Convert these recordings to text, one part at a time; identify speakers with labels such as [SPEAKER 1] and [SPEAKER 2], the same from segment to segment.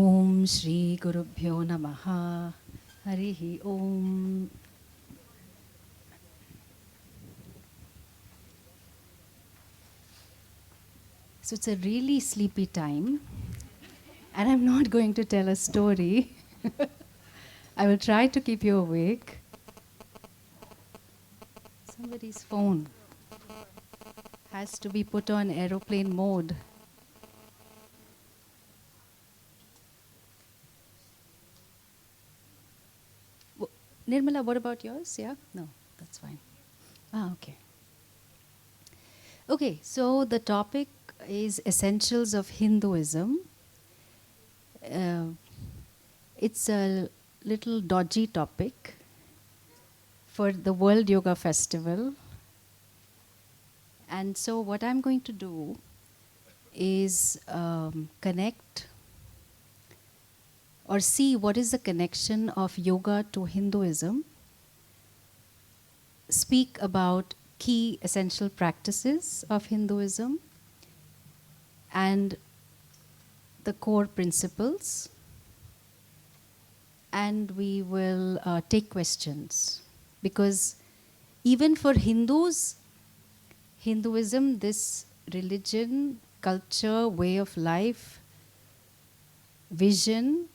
[SPEAKER 1] Om Shri Gurubhyo Namaha. Harihi Om. So it's a really sleepy time, and I'm not going to tell a story. I will try to keep you awake. Somebody's phone has to be put on aeroplane mode. Nirmala, what about yours? Yeah? No, that's fine. Okay. Okay, so the topic is essentials of Hinduism. Uh, it's a little dodgy topic for the World Yoga Festival. And so what I'm going to do is connect or see what is the connection of yoga to Hinduism, speak about key essential practices of Hinduism and the core principles, and we will take questions. Because even for Hindus, Hinduism, this religion, culture, way of life, vision,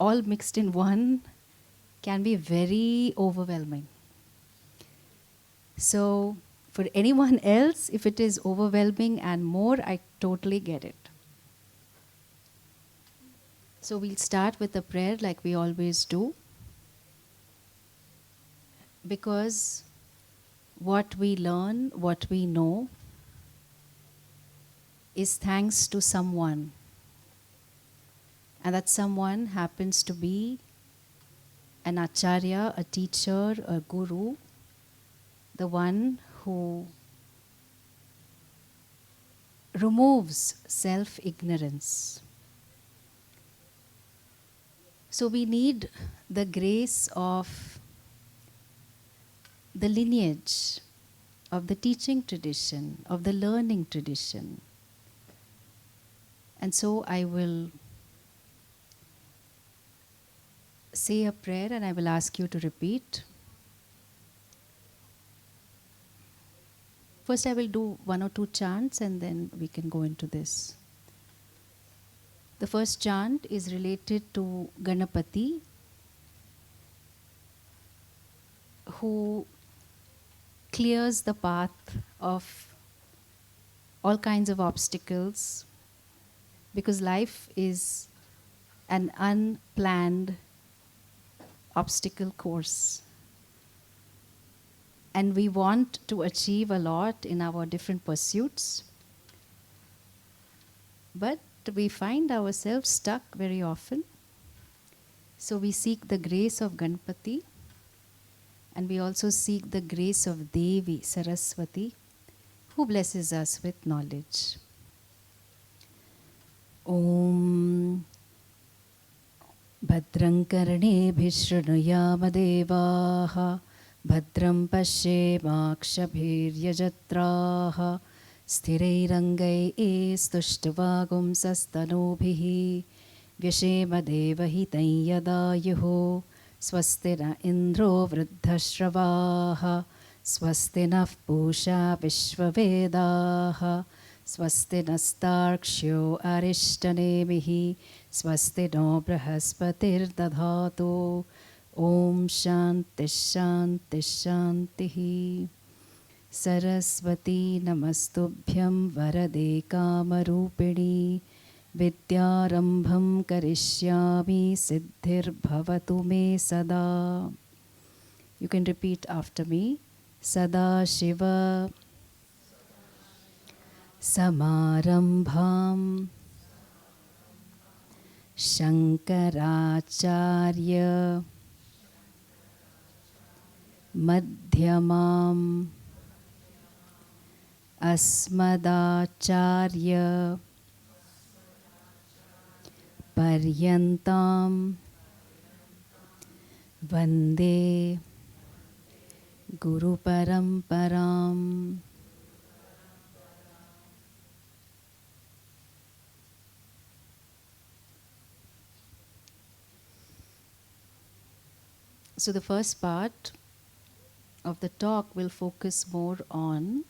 [SPEAKER 1] all mixed in one, can be very overwhelming. So for anyone else, if it is overwhelming and more, I totally get it. So we'll start with a prayer like we always do, because what we learn, what we know, is thanks to someone. And that someone happens to be an acharya, a teacher, a guru, the one who removes self-ignorance. So we need the grace of the lineage, of the teaching tradition, of the learning tradition. And so I will say a prayer and I will ask you to repeat. First I will do one or two chants and then we can go into this. The first chant is related to Ganapati, who clears the path of all kinds of obstacles, because life is an unplanned obstacle course. And we want to achieve a lot in our different pursuits, but we find ourselves stuck very often. So we seek the grace of Ganpati, and we also seek the grace of Devi Saraswati, who blesses us with knowledge. Om Bhadram Karnebhi Shrunuyama Devaha Bhadram Pashyemakshabhiryajatraha Sthirairangai Stushtvagum Sastanubhihi Vyashema Devahitam Yadayuho Swastina Indro Vruddhashravaha Swastina Pusha Vishwavedaha Swasti nastarksho arishtanebihi Swasti no brahaspatir dadhatu Om Shanti Shanti Shantihi Saraswati Namastubhyam Varade Kamarupini Vidyarambham Karishyami Siddhir Bhavatu Me Sada. You can repeat after me. Sada Shiva Samarambham Shankaracharya Madhyamam Asmadacharya Paryantam Vande Guru Paramparam. So the first part of the talk will focus more on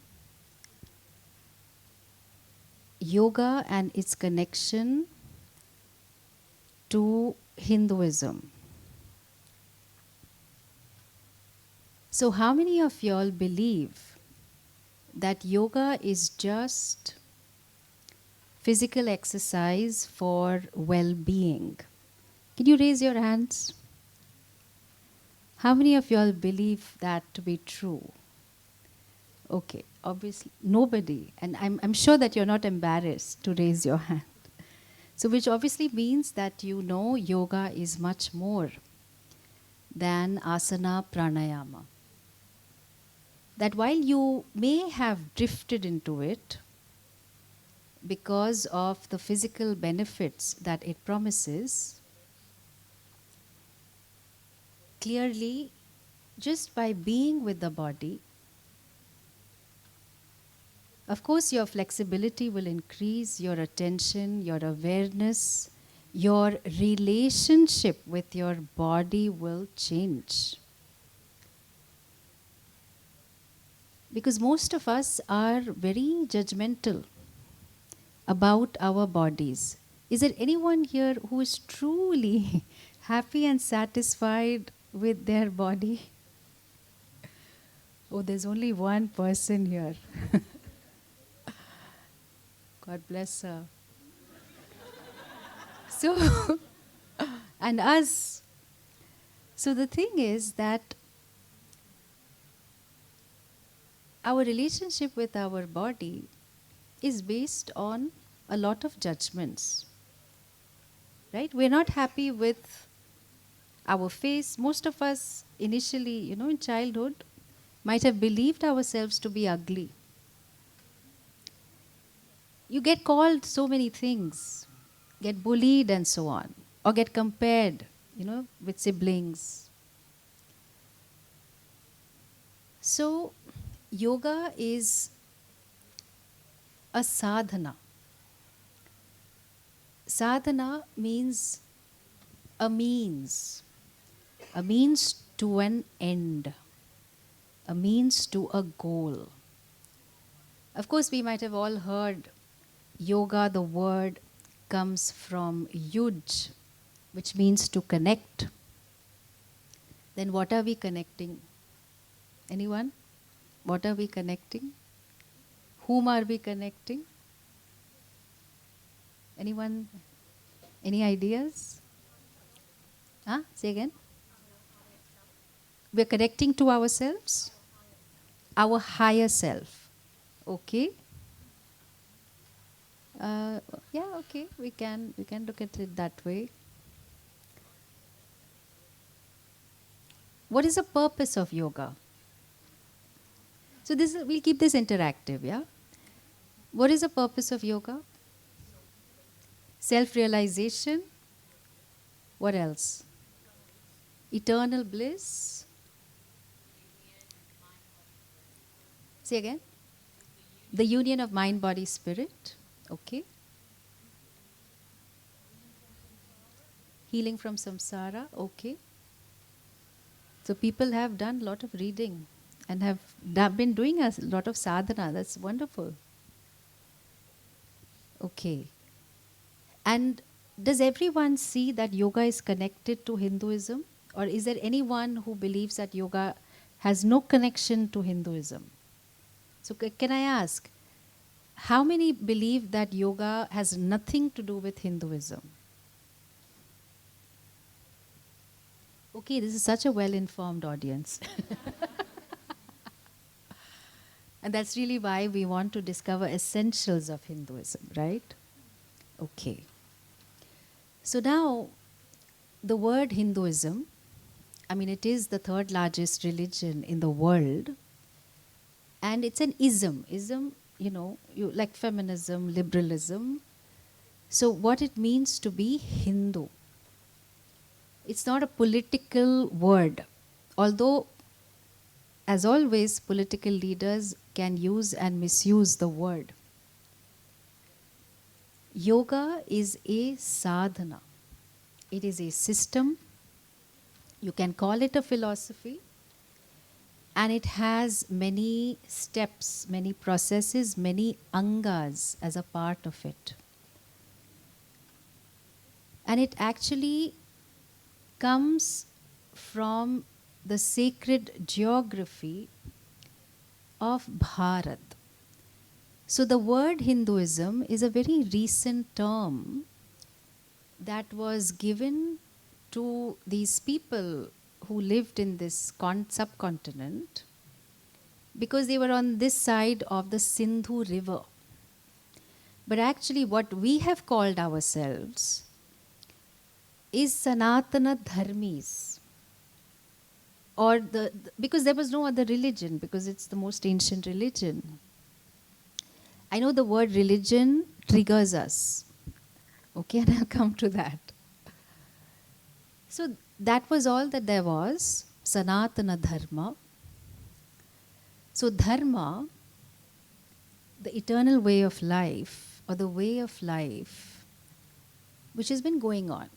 [SPEAKER 1] yoga and its connection to Hinduism. So how many of y'all believe that yoga is just physical exercise for well-being? Can you raise your hands? How many of y'all believe that to be true? Okay, obviously nobody. And I'm sure that you're not embarrassed to raise your hand. So which obviously means that you know yoga is much more than asana pranayama. That while you may have drifted into it because of the physical benefits that it promises, clearly just by being with the body, of course your flexibility will increase, your attention, your awareness, your relationship with your body will change. Because most of us are very judgmental about our bodies. Is there anyone here who is truly happy and satisfied with their body? Oh, there's only one person here. God bless her. So, and us. So the thing is that our relationship with our body is based on a lot of judgments. Right? We're not happy with our face. Most of us initially, in childhood, might have believed ourselves to be ugly. You get called so many things, get bullied and so on, or get compared, with siblings. So, yoga is a sadhana. Sadhana means a means to an end, a means to a goal. Of course, we might have all heard yoga, the word comes from yuj, which means to connect. Then what are we connecting? Anyone? What are we connecting? Whom are we connecting? Anyone? Any ideas? Say again. We're connecting to ourselves? Our higher self. Okay. Yeah, okay. We can look at it that way. What is the purpose of yoga? So we'll keep this interactive, yeah? What is the purpose of yoga? Self-realization. What else? Eternal bliss. Say again. The union of mind, body, spirit. Okay. Healing from samsara. Okay. So people have done a lot of reading and have been doing a lot of sadhana. That's wonderful. Okay. And does everyone see that yoga is connected to Hinduism? Or is there anyone who believes that yoga has no connection to Hinduism? So can I ask, how many believe that yoga has nothing to do with Hinduism? Okay, this is such a well-informed audience. And that's really why we want to discover essentials of Hinduism, right? Okay. So now, the word Hinduism, it is the third largest religion in the world. And it's an ism. Ism, you like feminism, liberalism. So what it means to be Hindu. It's not a political word. Although, as always, political leaders can use and misuse the word. Yoga is a sadhana. It is a system. You can call it a philosophy, and it has many steps, many processes, many angas as a part of it. And it actually comes from the sacred geography of Bharat. So the word Hinduism is a very recent term that was given to these people who lived in this subcontinent because they were on this side of the Sindhu river. But actually what we have called ourselves is Sanatana Dharmis, or because there was no other religion, because it's the most ancient religion. I know the word religion triggers us. Okay, and I'll come to that. So that was all that there was, Sanatana Dharma. So Dharma, the eternal way of life, or the way of life, which has been going on.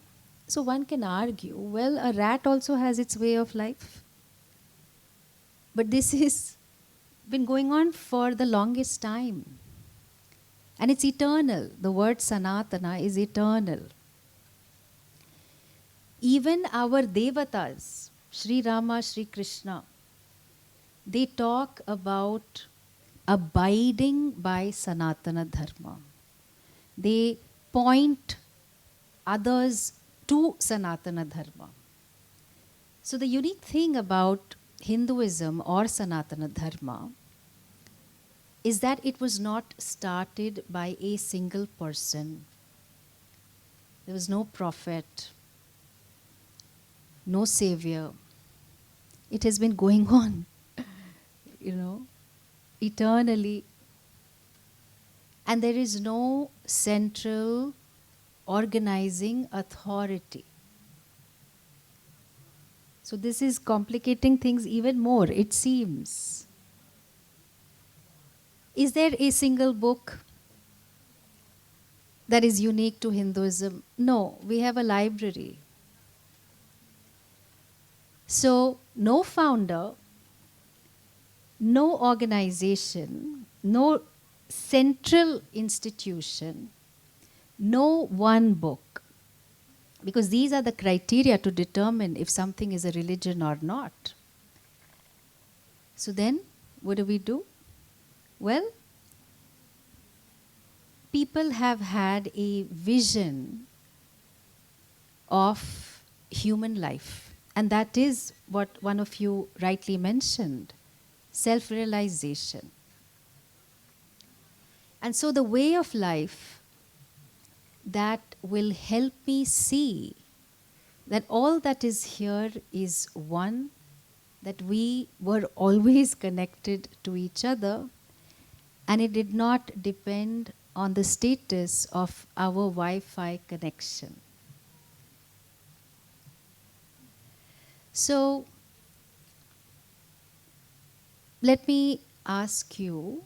[SPEAKER 1] So one can argue, well, a rat also has its way of life. But this has been going on for the longest time. And it's eternal. The word Sanatana is eternal. Even our devatas, Sri Rama, Sri Krishna, they talk about abiding by Sanatana Dharma. They point others to Sanatana Dharma. So the unique thing about Hinduism or Sanatana Dharma is that it was not started by a single person. There was no prophet, no savior. It has been going on, eternally. And there is no central organizing authority. So this is complicating things even more, it seems. Is there a single book that is unique to Hinduism? No, we have a library. So no founder, no organization, no central institution, no one book. Because these are the criteria to determine if something is a religion or not. So then, what do? Well, people have had a vision of human life. And that is what one of you rightly mentioned, self-realization. And so the way of life that will help me see that all that is here is one, that we were always connected to each other, and it did not depend on the status of our Wi-Fi connection. So, let me ask you,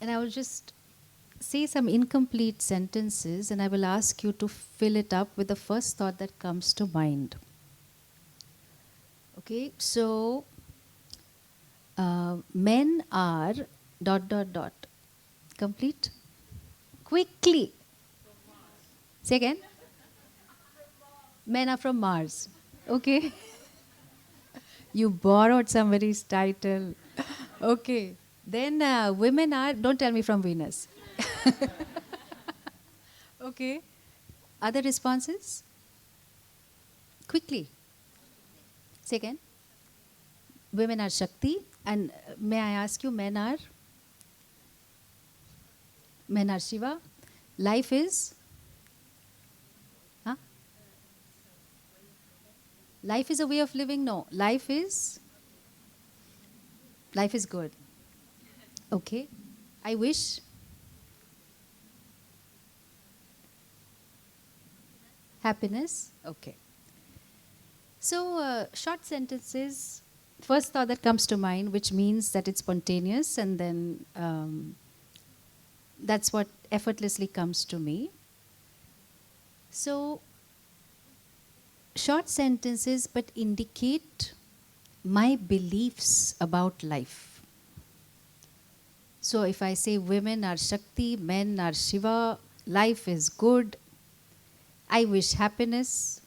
[SPEAKER 1] and I will just say some incomplete sentences, and I will ask you to fill it up with the first thought that comes to mind. Okay, so men are ... Complete? Quickly. Say again. Men are from Mars. Okay. You borrowed somebody's title. Okay. Then women are, don't tell me from Venus. Okay. Other responses? Quickly. Say again. Women are Shakti. And may I ask you, men are? Men are Shiva. Life is? Huh? Life is a way of living? No. Life is good. Okay. I wish. Happiness. Okay. So, short sentences. First thought that comes to mind, which means that it's spontaneous, and then that's what effortlessly comes to me. So, short sentences but indicate my beliefs about life. So if I say women are Shakti, men are Shiva, life is good, I wish happiness,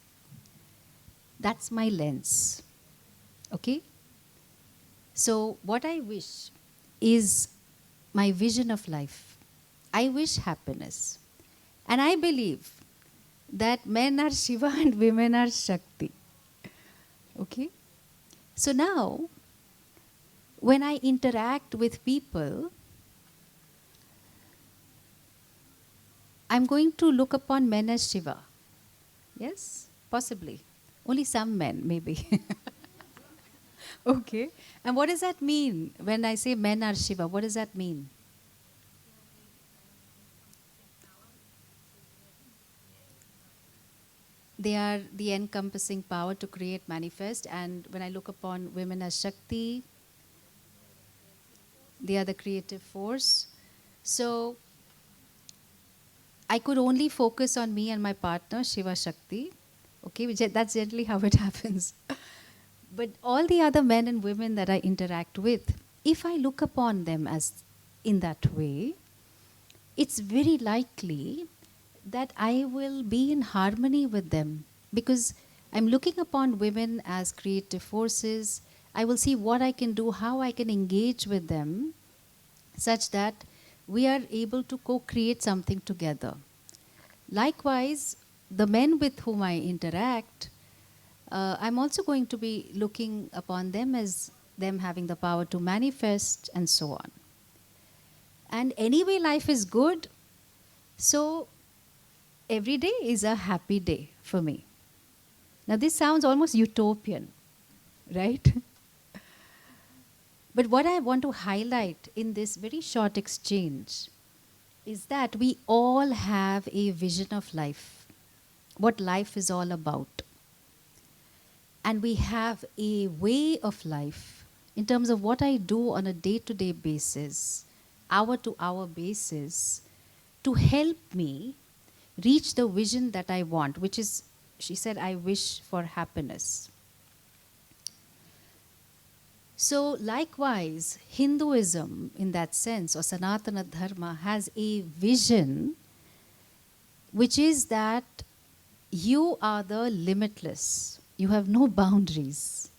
[SPEAKER 1] that's my lens. Okay? So what I wish is my vision of life. I wish happiness. And I believe that men are Shiva and women are Shakti. Okay? So now, when I interact with people, I'm going to look upon men as Shiva. Yes? Possibly. Only some men, maybe. Okay. And what does that mean when I say men are Shiva? What does that mean? They are the encompassing power to create, manifest. And when I look upon women as Shakti, they are the creative force. So I could only focus on me and my partner, Shiva Shakti. Okay, that's generally how it happens. But all the other men and women that I interact with, if I look upon them as in that way, it's very likely that I will be in harmony with them, because I'm looking upon women as creative forces. I will see what I can do, how I can engage with them, such that we are able to co-create something together. Likewise, the men with whom I interact, I'm also going to be looking upon them as them having the power to manifest and so on. And anyway, life is good, so every day is a happy day for me. Now, this sounds almost utopian, right? But what I want to highlight in this very short exchange is that we all have a vision of life, what life is all about. And we have a way of life in terms of what I do on a day-to-day basis, hour-to-hour basis, to help me reach the vision that I want, which is, she said, I wish for happiness. So likewise, Hinduism in that sense, or Sanatana Dharma, has a vision which is that you are the limitless. You have no boundaries.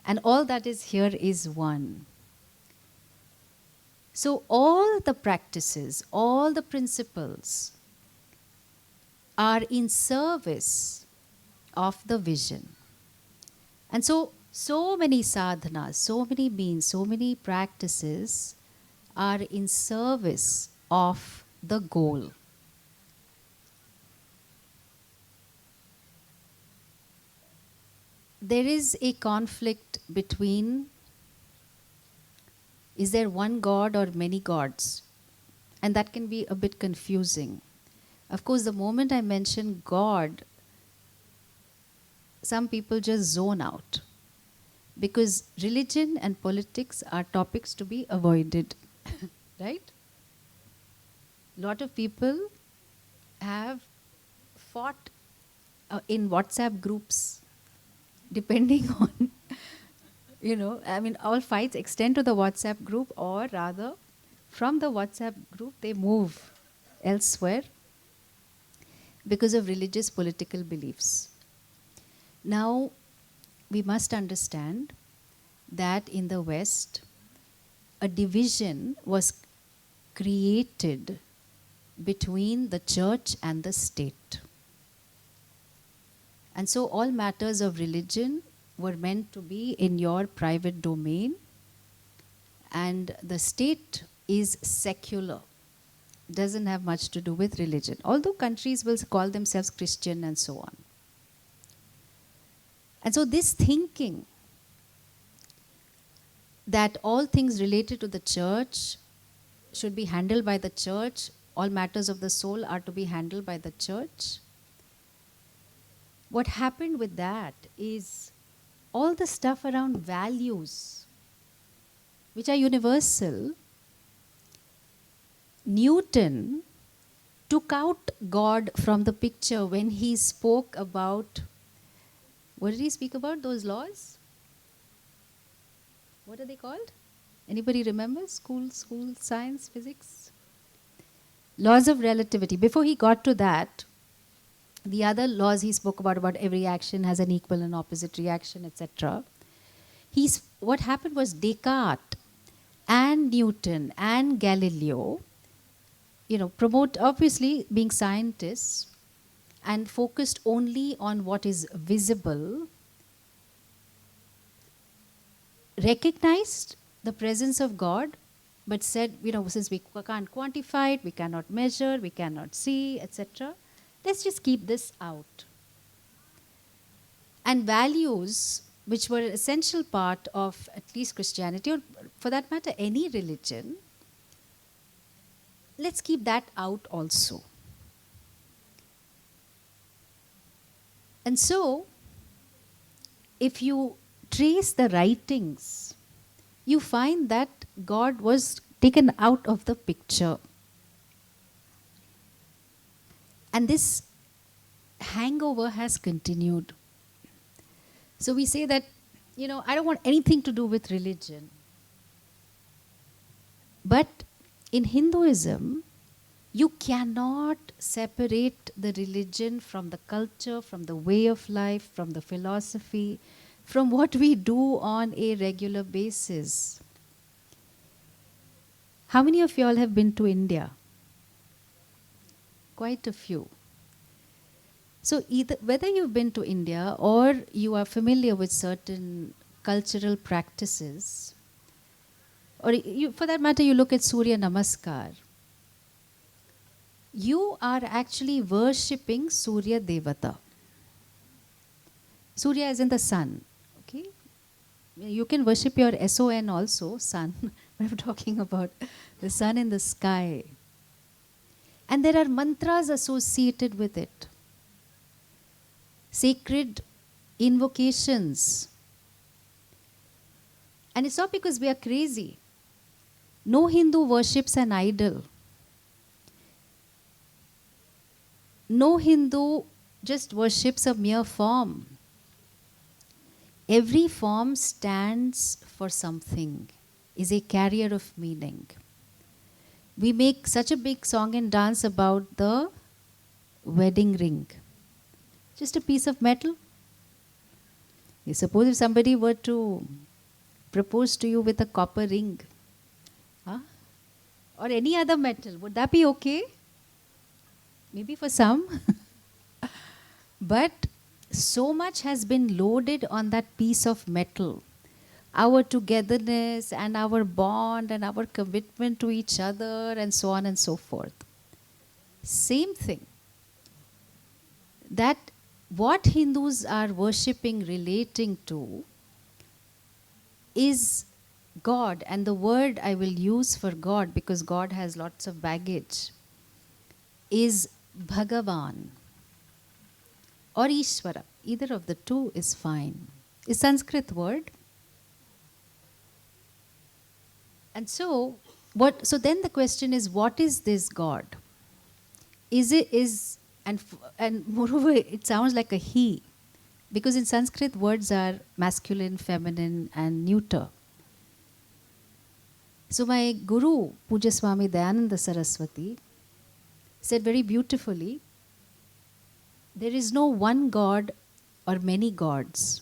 [SPEAKER 1] And all that is here is one. So all the practices, all the principles are in service of the vision. And so many sadhanas, so many means, so many practices are in service of the goal. There is a conflict between, is there one God or many gods? And that can be a bit confusing. Of course, the moment I mention God, some people just zone out, because religion and politics are topics to be avoided, right? A lot of people have fought in WhatsApp groups, depending on, all fights extend to the WhatsApp group, or rather, from the WhatsApp group, they move elsewhere because of religious political beliefs. Now, we must understand that in the West, a division was created between the church and the state. And so all matters of religion were meant to be in your private domain, and the state is secular, doesn't have much to do with religion, although countries will call themselves Christian and so on. And so this thinking that all things related to the church should be handled by the church, all matters of the soul are to be handled by the church. What happened with that is all the stuff around values, which are universal, Newton took out God from the picture when he spoke about What did he speak about, those laws? What are they called? Anybody remember? School science, physics? Laws of relativity. Before he got to that, the other laws he spoke about every action has an equal and opposite reaction, etc. What happened was Descartes and Newton and Galileo, promote, obviously being scientists, and focused only on what is visible, recognized the presence of God, but said, since we can't quantify it, we cannot measure, we cannot see, etc., let's just keep this out. And values, which were an essential part of at least Christianity, or for that matter, any religion, let's keep that out also. And so, if you trace the writings, you find that God was taken out of the picture. And this hangover has continued. So we say that, I don't want anything to do with religion. But in Hinduism, you cannot separate the religion from the culture, from the way of life, from the philosophy, from what we do on a regular basis. How many of you all have been to India? Quite a few. So whether you've been to India or you are familiar with certain cultural practices, or for that matter, you look at Surya Namaskar, you are actually worshipping Surya Devata. Surya is in the sun. Okay? You can worship your SON also, sun. I'm talking about the sun in the sky. And there are mantras associated with it. Sacred invocations. And it's not because we are crazy. No Hindu worships an idol. No Hindu just worships a mere form. Every form stands for something, is a carrier of meaning. We make such a big song and dance about the wedding ring. Just a piece of metal. You suppose if somebody were to propose to you with a copper ring, or any other metal, would that be okay? Maybe for some. But so much has been loaded on that piece of metal. Our togetherness and our bond and our commitment to each other and so on and so forth. Same thing. That what Hindus are worshipping, relating to, is God. And the word I will use for God, because God has lots of baggage, is Bhagavan or Ishvara. Either of the two is fine. It's a Sanskrit word. And so then the question is, what is this God? And moreover, it sounds like a he, because in Sanskrit words are masculine, feminine, and neuter. So my guru, Puja Swami Dayananda Saraswati, said very beautifully, there is no one God or many gods.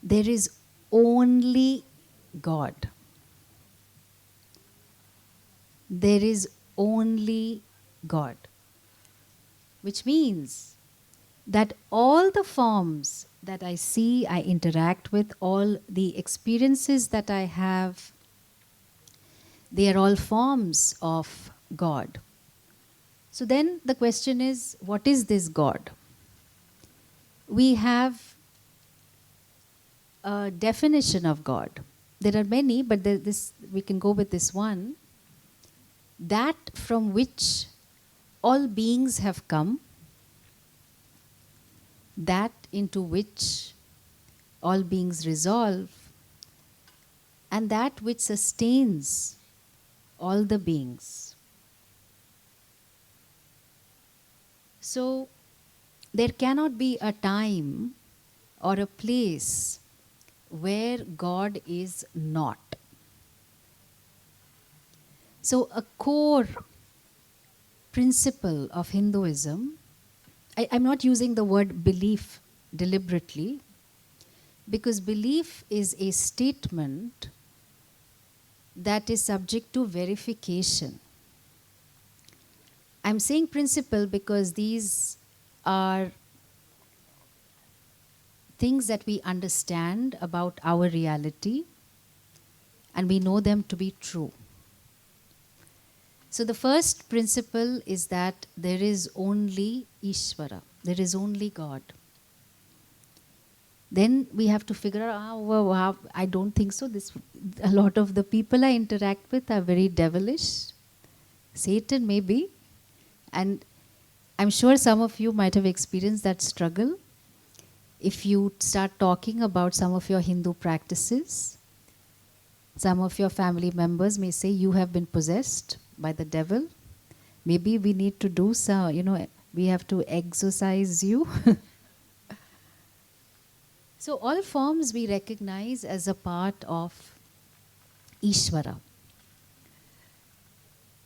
[SPEAKER 1] There is only God. There is only God. Which means that all the forms that I see, I interact with, all the experiences that I have, they are all forms of God. So then the question is, what is this God? We have a definition of God. There are many, but we can go with this one. That from which all beings have come, that into which all beings resolve, and that which sustains all the beings. So there cannot be a time or a place where God is not. So, a core principle of Hinduism, I'm not using the word belief deliberately, because belief is a statement that is subject to verification. I'm saying principle because these are things that we understand about our reality and we know them to be true. So the first principle is that there is only Ishvara, there is only God. Then we have to figure out, I don't think so. A lot of the people I interact with are very devilish. Satan maybe. And I'm sure some of you might have experienced that struggle. If you start talking about some of your Hindu practices, some of your family members may say you have been possessed by the devil. Maybe we need to do some, we have to exorcise you. So all forms we recognize as a part of Ishvara.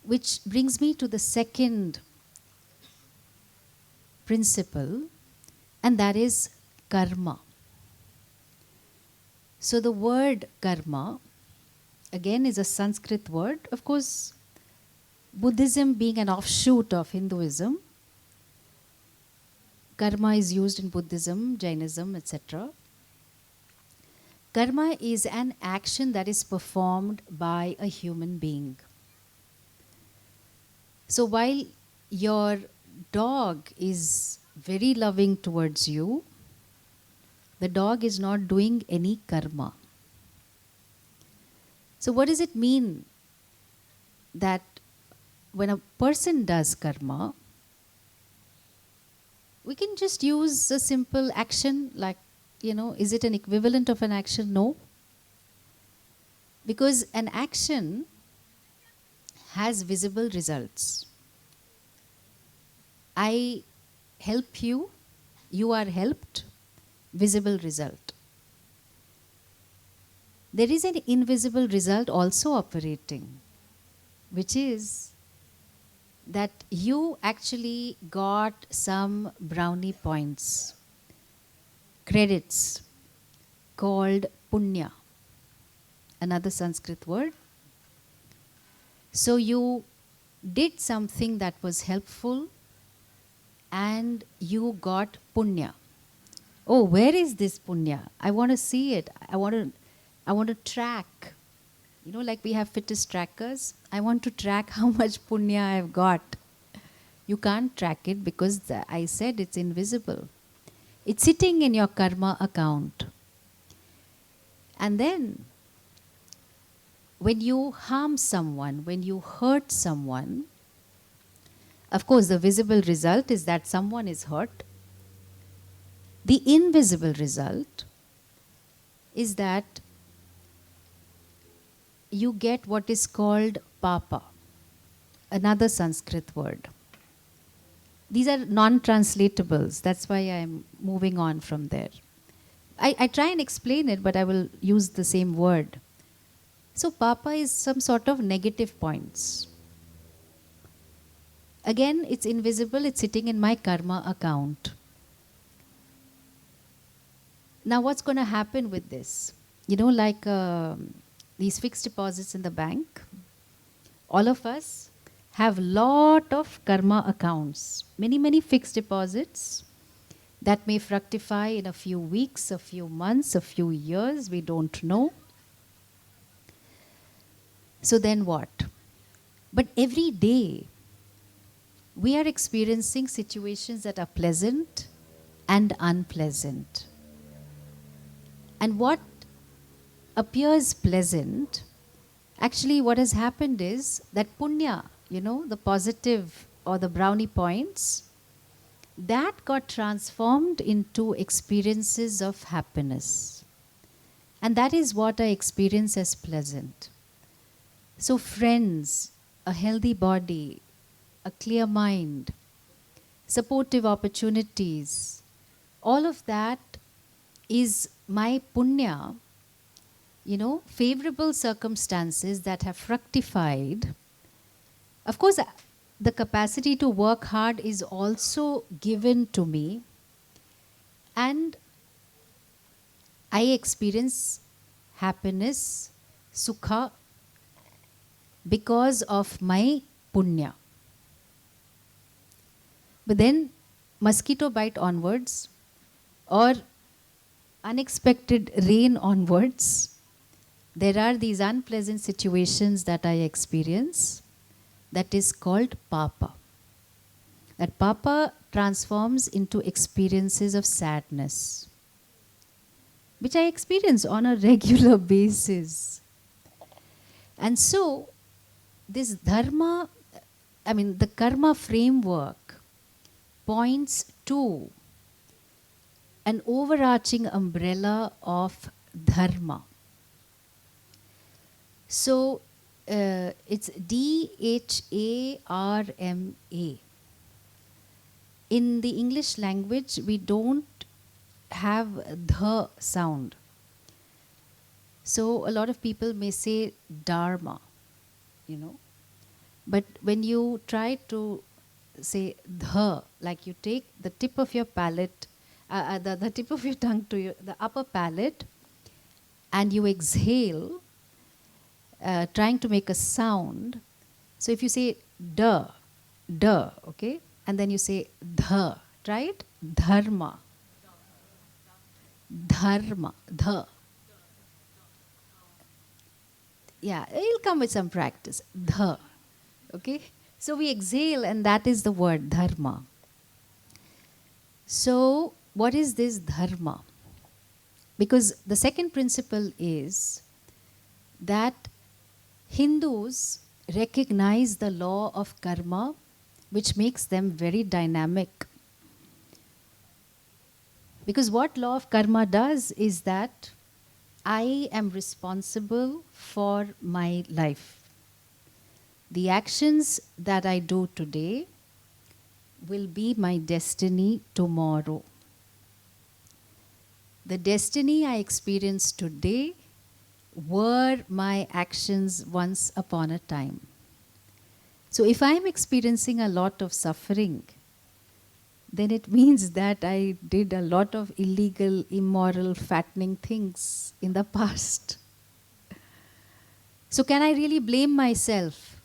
[SPEAKER 1] Which brings me to the second principle, and that is karma. So the word karma, again, is a Sanskrit word. Of course, Buddhism being an offshoot of Hinduism, karma is used in Buddhism, Jainism, etc. Karma is an action that is performed by a human being. So while your dog is very loving towards you, the dog is not doing any karma. So what does it mean that when a person does karma, we can just use a simple action like, is it an equivalent of an action? No. Because an action has visible results. I help you, you are helped, visible result. There is an invisible result also operating, which is that you actually got some brownie points, credits, called punya, another Sanskrit word. So you did something that was helpful and you got punya. Oh, where is this punya? I want to see it. I want to track. Like we have fitness trackers. I want to track how much punya I've got. You can't track it because I said it's invisible. It's sitting in your karma account. And then, when you harm someone, when you hurt someone, of course, the visible result is that someone is hurt. The invisible result is that you get what is called papa, another Sanskrit word. These are non-translatables. That's why I'm moving on from there. I try and explain it, but I will use the same word. So papa is some sort of negative points. Again, it's invisible. It's sitting in my karma account. Now what's going to happen with this? Like these fixed deposits in the bank, all of us have lot of karma accounts, many fixed deposits that may fructify in a few weeks, a few months, a few years, we don't know. So then what? But every day we are experiencing situations that are pleasant and unpleasant. And what appears pleasant, actually what has happened is that punya, the positive or the brownie points, that got transformed into experiences of happiness. And that is what I experience as pleasant. So friends, a healthy body, a clear mind, supportive opportunities, all of that is my punya, favorable circumstances that have fructified. Of course, the capacity to work hard is also given to me, and I experience happiness, sukha, because of my punya. But then, mosquito bite onwards, or unexpected rain onwards, there are these unpleasant situations that I experience that is called papa. That papa transforms into experiences of sadness, which I experience on a regular basis. And so, this dharma, the karma framework points to an overarching umbrella of dharma. So, it's DHARMA. In the English language, we don't have the sound. So, a lot of people may say dharma, But when you try to say the, like you take the tip of your palate, the tip of your tongue to the upper palate, and you exhale, trying to make a sound. So if you say da, okay, and then you say dha, try it, dharma, dha. Yeah, it'll come with some practice, dha, okay. So we exhale, and that is the word dharma. So what is this dharma? Because the second principle is that Hindus recognize the law of karma, which makes them very dynamic. Because what law of karma does is that I am responsible for my life. The actions that I do today will be my destiny tomorrow. The destiny I experience today were my actions once upon a time. So if I am experiencing a lot of suffering, then it means that I did a lot of illegal, immoral, fattening things in the past. So can I really blame myself?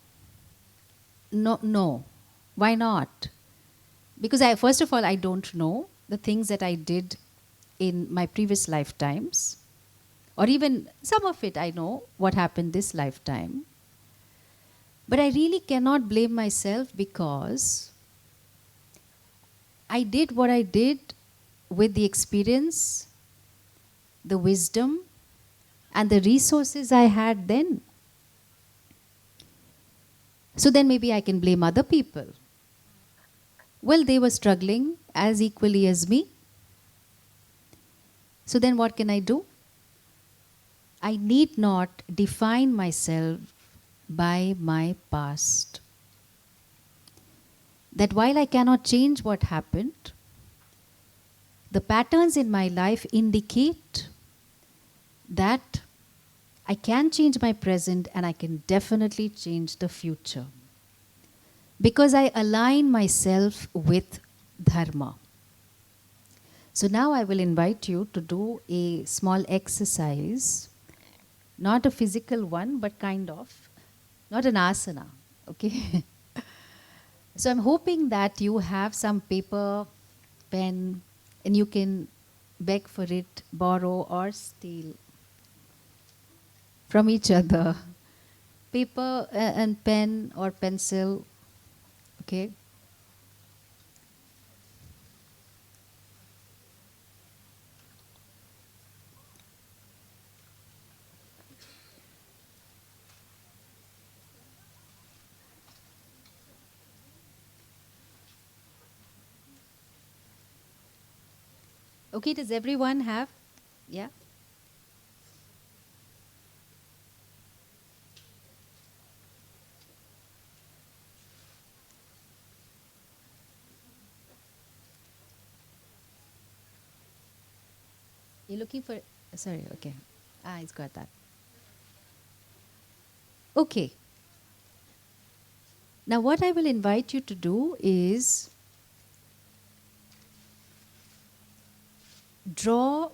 [SPEAKER 1] No. Why not? Because first of all, I don't know the things that I did in my previous lifetimes. Or even some of it I know what happened this lifetime. But I really cannot blame myself because I did what I did with the experience, the wisdom, and the resources I had then. So then maybe I can blame other people. Well, they were struggling as equally as me. So then what can I do? I need not define myself by my past. That while I cannot change what happened, the patterns in my life indicate that I can change my present and I can definitely change the future. Because I align myself with dharma. So now I will invite you to do a small exercise, not a physical one, but kind of, not an asana, okay? So I'm hoping that you have some paper, pen, and you can beg for it, borrow or steal from each other. Paper and pen or pencil, okay? Okay, does everyone have? Yeah? You're looking for, sorry, okay. It's got that. Okay. Now, what I will invite you to do is draw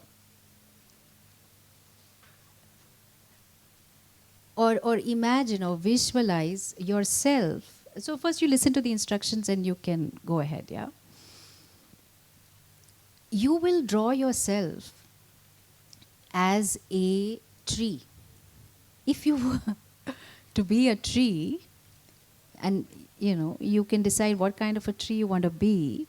[SPEAKER 1] or imagine or visualize yourself. So, first you listen to the instructions and you can go ahead, yeah? You will draw yourself as a tree. If you were to be a tree, and you can decide what kind of a tree you want to be,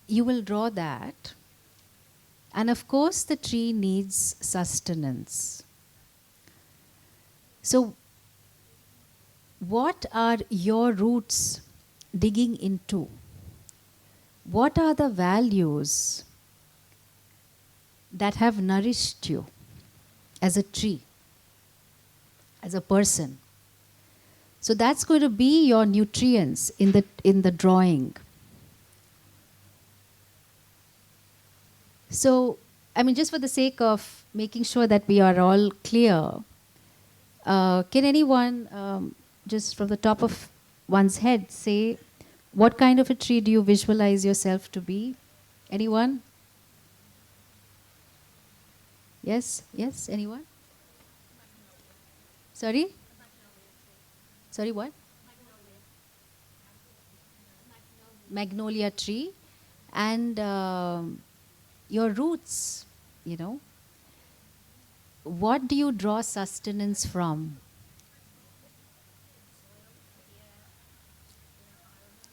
[SPEAKER 1] you will draw that. And of course, the tree needs sustenance. So, what are your roots digging into? What are the values that have nourished you as a tree, as a person? So that's going to be your nutrients in the drawing. So, I mean, just for the sake of making sure that we are all clear, can anyone, just from the top of one's head, say, what kind of a tree do you visualize yourself to be? Anyone? Yes? Yes? Anyone? Sorry? Sorry, what? Magnolia tree. And your roots, what do you draw sustenance from?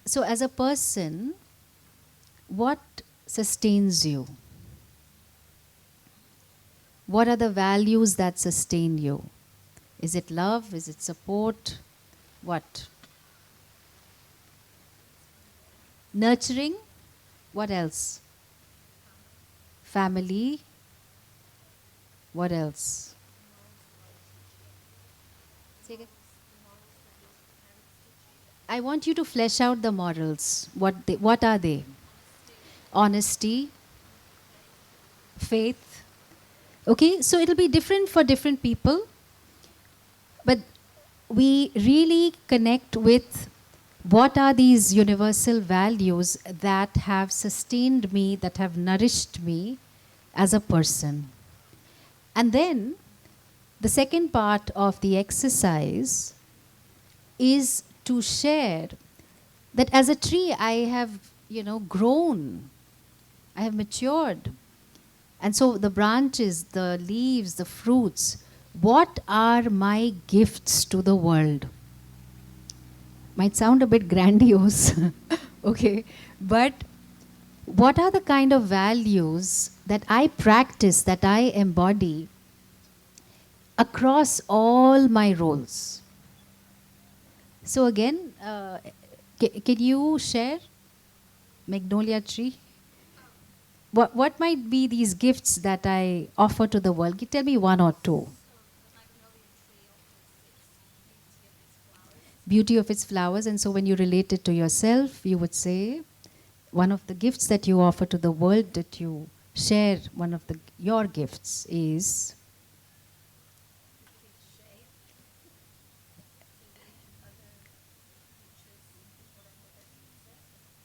[SPEAKER 1] So, as a person, what sustains you? What are the values that sustain you? Is it love? Is it support? What? Nurturing? What else? Family? What else? Say again. I want you to flesh out the morals. What are they? Honesty, faith. Okay, so it'll be different for different people, but we really connect with what are these universal values that have sustained me, that have nourished me as a person. And then the second part of the exercise is to share that as a tree I have, grown, I have matured. And so the branches, the leaves, the fruits, what are my gifts to the world? Might sound a bit grandiose, okay, but what are the kind of values that I practice, that I embody across all my roles? So again, can you share Magnolia tree? What might be these gifts that I offer to the world? Tell me one or two. Beauty of its flowers. And so when you relate it to yourself, you would say one of the gifts that you offer to the world, that you share, one of your gifts is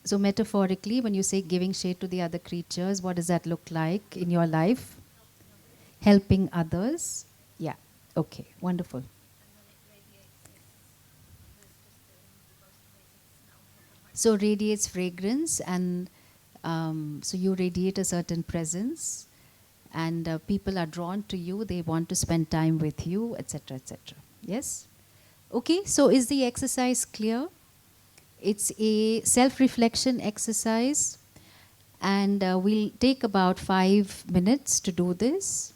[SPEAKER 1] so metaphorically, when you say giving shade to the other creatures, what does that look like in your life? Helping others. Yeah. Okay. Wonderful. So radiates fragrance, and so you radiate a certain presence, and people are drawn to you. They want to spend time with you, etc., etc. Yes. Okay. So is the exercise clear? It's a self-reflection exercise, and we'll take about 5 minutes to do this.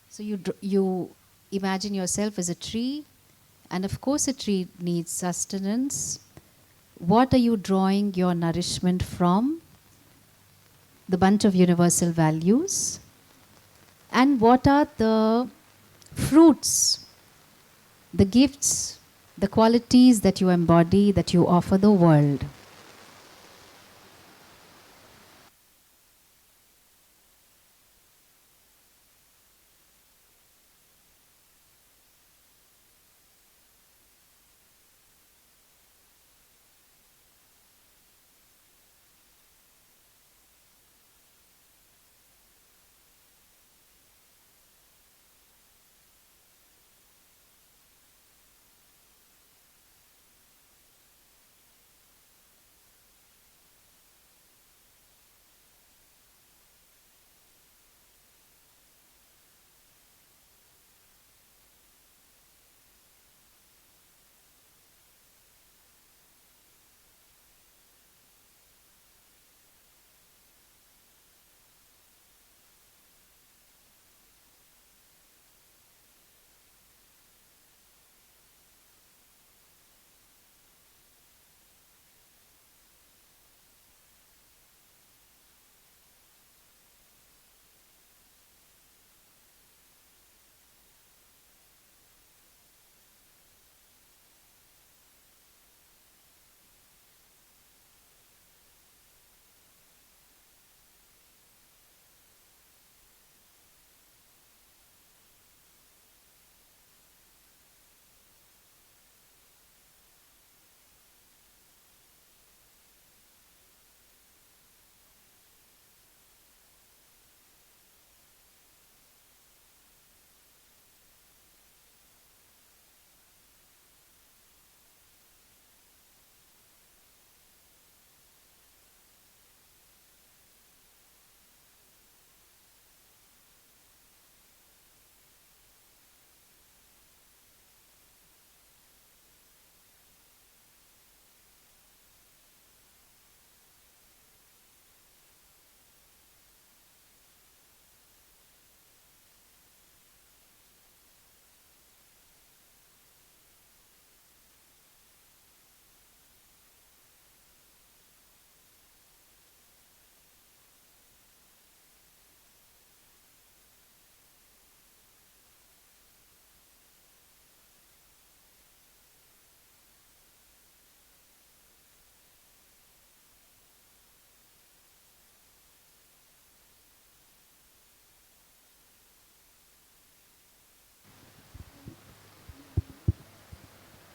[SPEAKER 1] So you imagine yourself as a tree, and of course a tree needs sustenance. What are you drawing your nourishment from? The bunch of universal values. And what are the fruits, the gifts, the qualities that you embody, that you offer the world?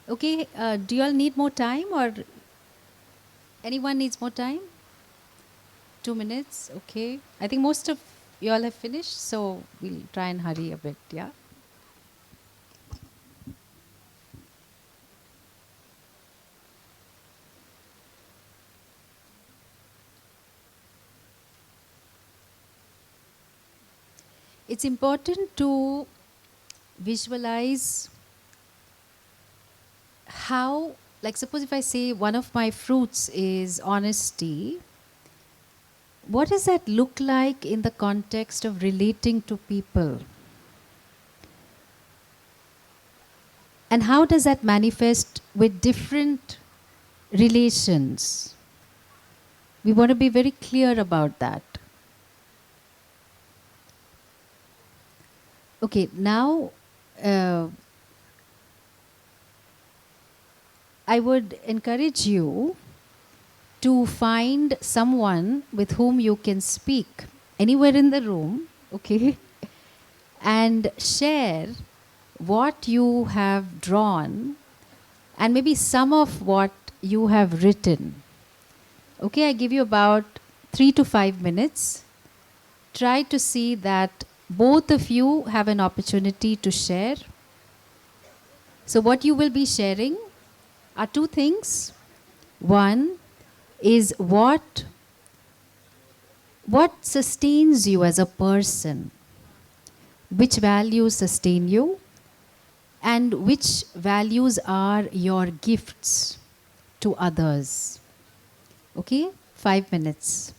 [SPEAKER 1] Okay, do you all need more time or anyone needs more time? 2 minutes, okay. I think most of you all have finished, so we'll try and hurry a bit, yeah. It's important to visualize how, like, suppose if I say one of my fruits is honesty, what does that look like in the context of relating to people? And how does that manifest with different relations? We want to be very clear about that. Okay, now uh, I would encourage you to find someone with whom you can speak anywhere in the room, okay, and share what you have drawn and maybe some of what you have written. Okay, I give you about 3 to 5 minutes. Try to see that both of you have an opportunity to share. So, what you will be sharing are two things. One is what sustains you as a person, which values sustain you, and which values are your gifts to others. Okay? 5 minutes.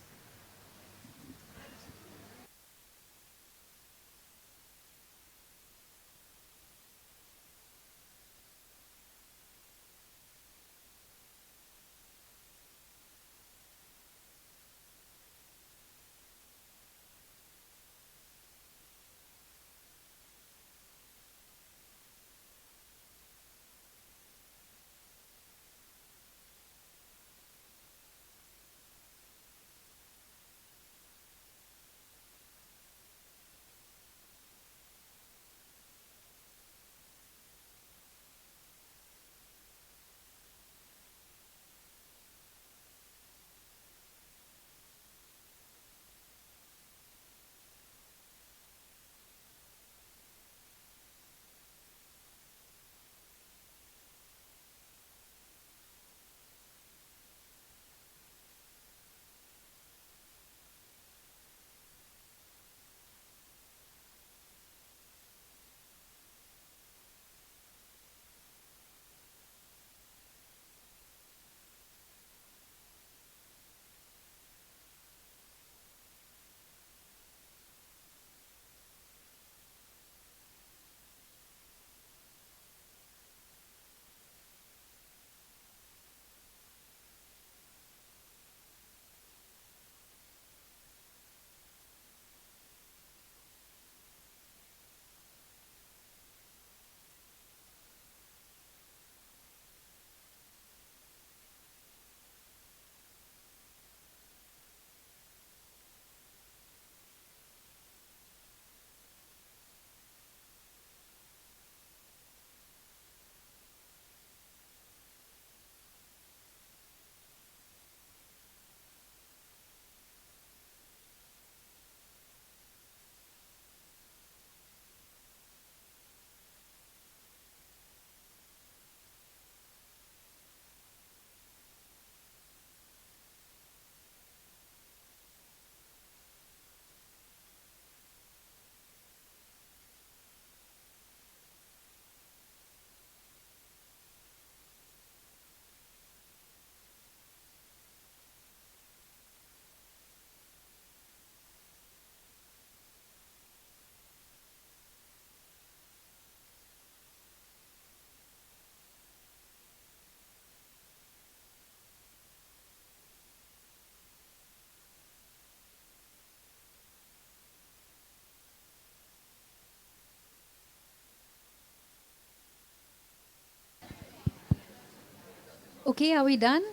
[SPEAKER 1] Okay, are we done?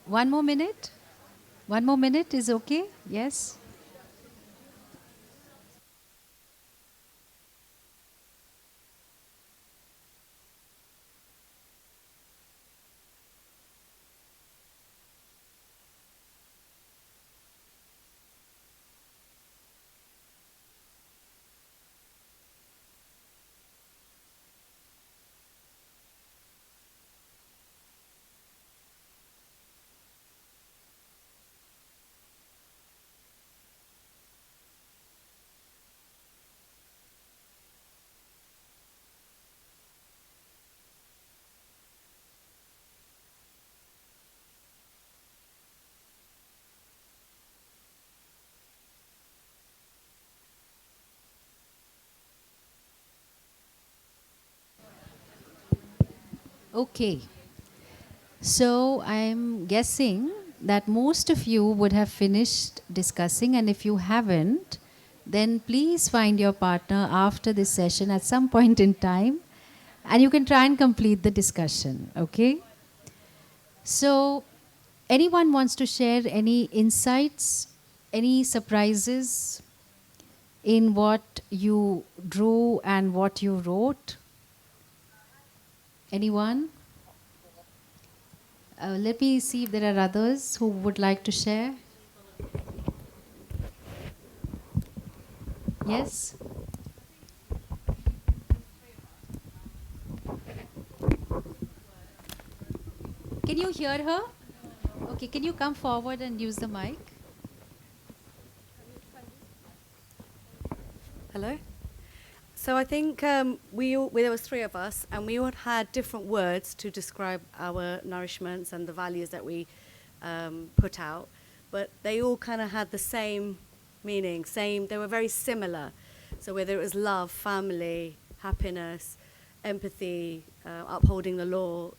[SPEAKER 1] One more minute? One more minute is okay? Yes? Okay. So I'm guessing that most of you would have finished discussing, and if you haven't, then please find your partner after this session at some point in time, and you can try and complete the discussion. Okay? So, anyone wants to share any insights, any surprises in what you drew and what you wrote? Anyone? Let me see if there are others who would like to share. Yes? Can you hear her? Okay, can you come forward and use the mic?
[SPEAKER 2] Hello. So I think there was three of us, and we all had different words to describe our nourishments and the values that we put out, but they all kind of had the same meaning. Same. They were very similar. So whether it was love, family, happiness, empathy, upholding the law,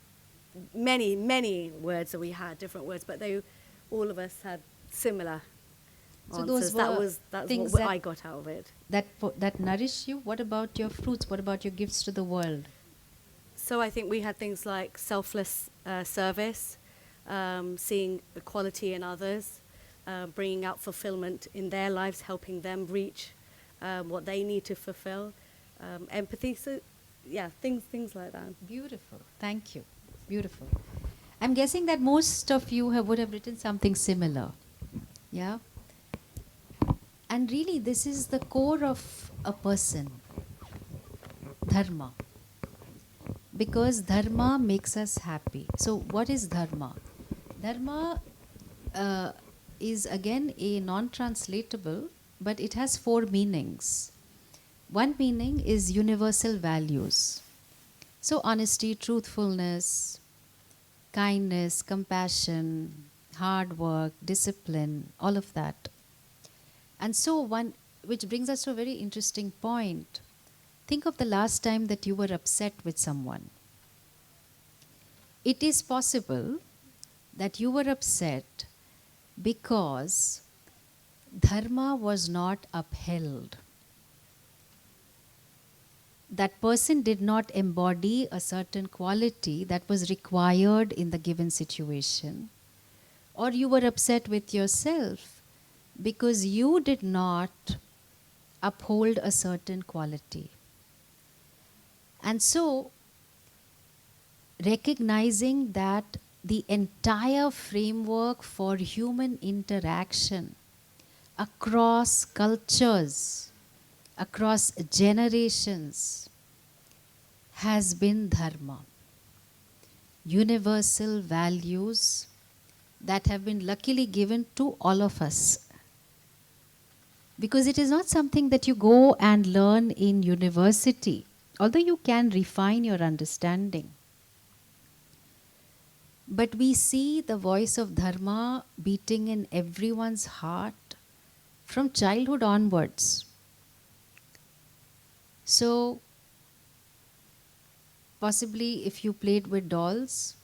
[SPEAKER 2] many words that we had, different words, but all of us had similar
[SPEAKER 1] So
[SPEAKER 2] answers.
[SPEAKER 1] those were
[SPEAKER 2] That's
[SPEAKER 1] things
[SPEAKER 2] what I got out of it.
[SPEAKER 1] that nourish you. What about your fruits? What about your gifts to the world?
[SPEAKER 2] So I think we had things like selfless service, seeing equality in others, bringing out fulfillment in their lives, helping them reach what they need to fulfill, empathy. So, yeah, things like that.
[SPEAKER 1] Beautiful. Thank you. Beautiful. I'm guessing that most of you would have written something similar. Yeah? And really, this is the core of a person, dharma. Because dharma makes us happy. So, what is dharma? Dharma is again a non translatable, but it has four meanings. One meaning is universal values. So, honesty, truthfulness, kindness, compassion, hard work, discipline, all of that. And so, which brings us to a very interesting point. Think of the last time that you were upset with someone. It is possible that you were upset because dharma was not upheld. That person did not embody a certain quality that was required in the given situation. Or you were upset with yourself because you did not uphold a certain quality. And so, recognizing that the entire framework for human interaction across cultures, across generations, has been dharma. Universal values that have been luckily given to all of us. Because it is not something that you go and learn in university, although you can refine your understanding. But we see the voice of dharma beating in everyone's heart from childhood onwards. So, possibly if you played with dolls,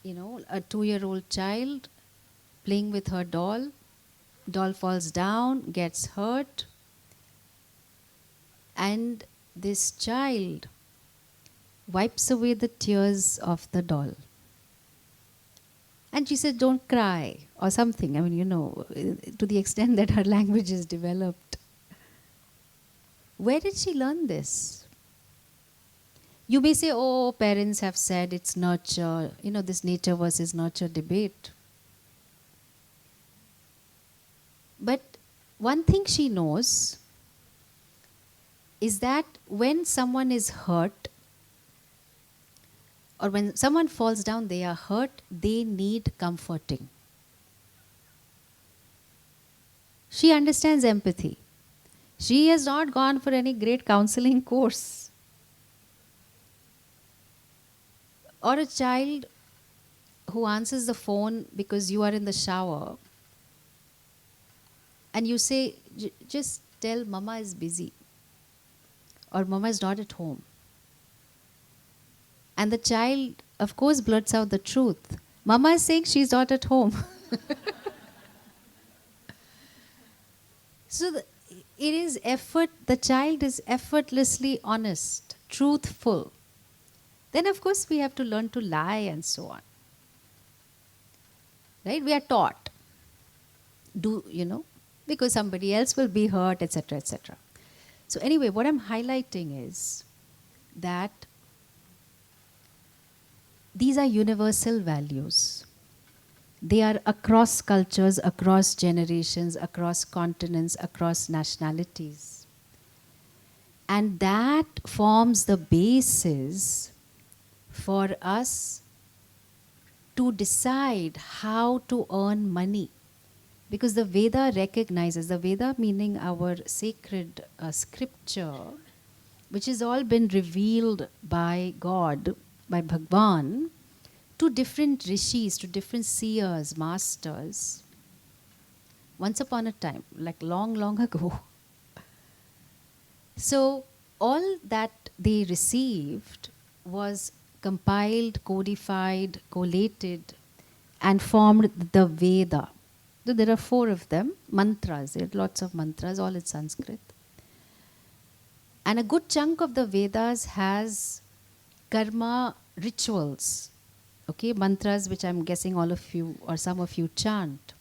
[SPEAKER 1] a 2-year-old child playing with her doll falls down, gets hurt, and this child wipes away the tears of the doll. And she said, "Don't cry," or something. I mean, to the extent that her language is developed. Where did she learn this? You may say, "Oh, parents have said it's nurture," this nature versus nurture debate. But one thing she knows is that when someone is hurt, or when someone falls down, they are hurt, they need comforting. She understands empathy. She has not gone for any great counseling course. Or a child who answers the phone because you are in the shower and you say, "Just tell mama is busy," or "mama is not at home." And the child, of course, blurts out the truth. Mama is saying she's not at home. So it is effort, the child is effortlessly honest, truthful. Then, of course, we have to learn to lie and so on. Right? We are taught. Because somebody else will be hurt, etc., etc. So anyway, what I'm highlighting is that these are universal values. They are across cultures, across generations, across continents, across nationalities. And that forms the basis for us to decide how to earn money. Because the Veda recognizes, the Veda meaning our sacred scripture, which has all been revealed by God, by Bhagwan, to different rishis, to different seers, masters, once upon a time, like long, long ago. So all that they received was compiled, codified, collated, and formed the Veda. So there are 4 of them, mantras, there are lots of mantras, all in Sanskrit. And a good chunk of the Vedas has karma rituals, okay, mantras which I'm guessing all of you or some of you chant.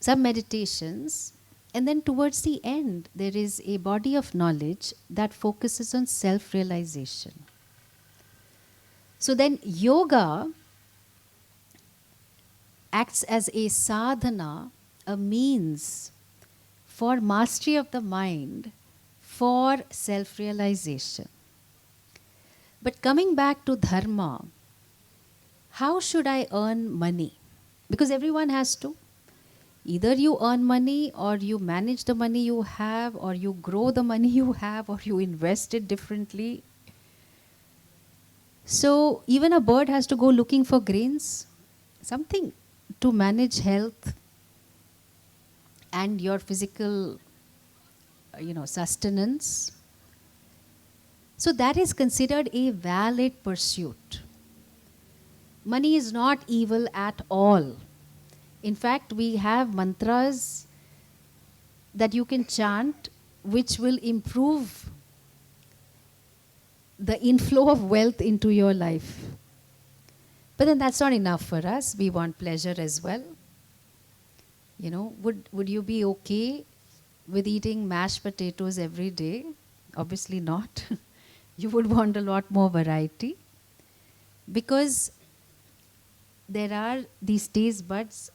[SPEAKER 1] Some meditations, and then towards the end, there is a body of knowledge that focuses on self-realization. So then yoga acts as a sadhana, a means for mastery of the mind, for self-realization. But coming back to dharma, how should I earn money? Because everyone has to. Either you earn money, or you manage the money you have, or you grow the money you have, or you invest it differently. So even a bird has to go looking for grains, something to manage health and your physical, sustenance. So that is considered a valid pursuit. Money is not evil at all. In fact, we have mantras that you can chant which will improve the inflow of wealth into your life. But then that's not enough for us. We want pleasure as well. Would you be okay with eating mashed potatoes every day? Obviously not. You would want a lot more variety. Because there are these taste buds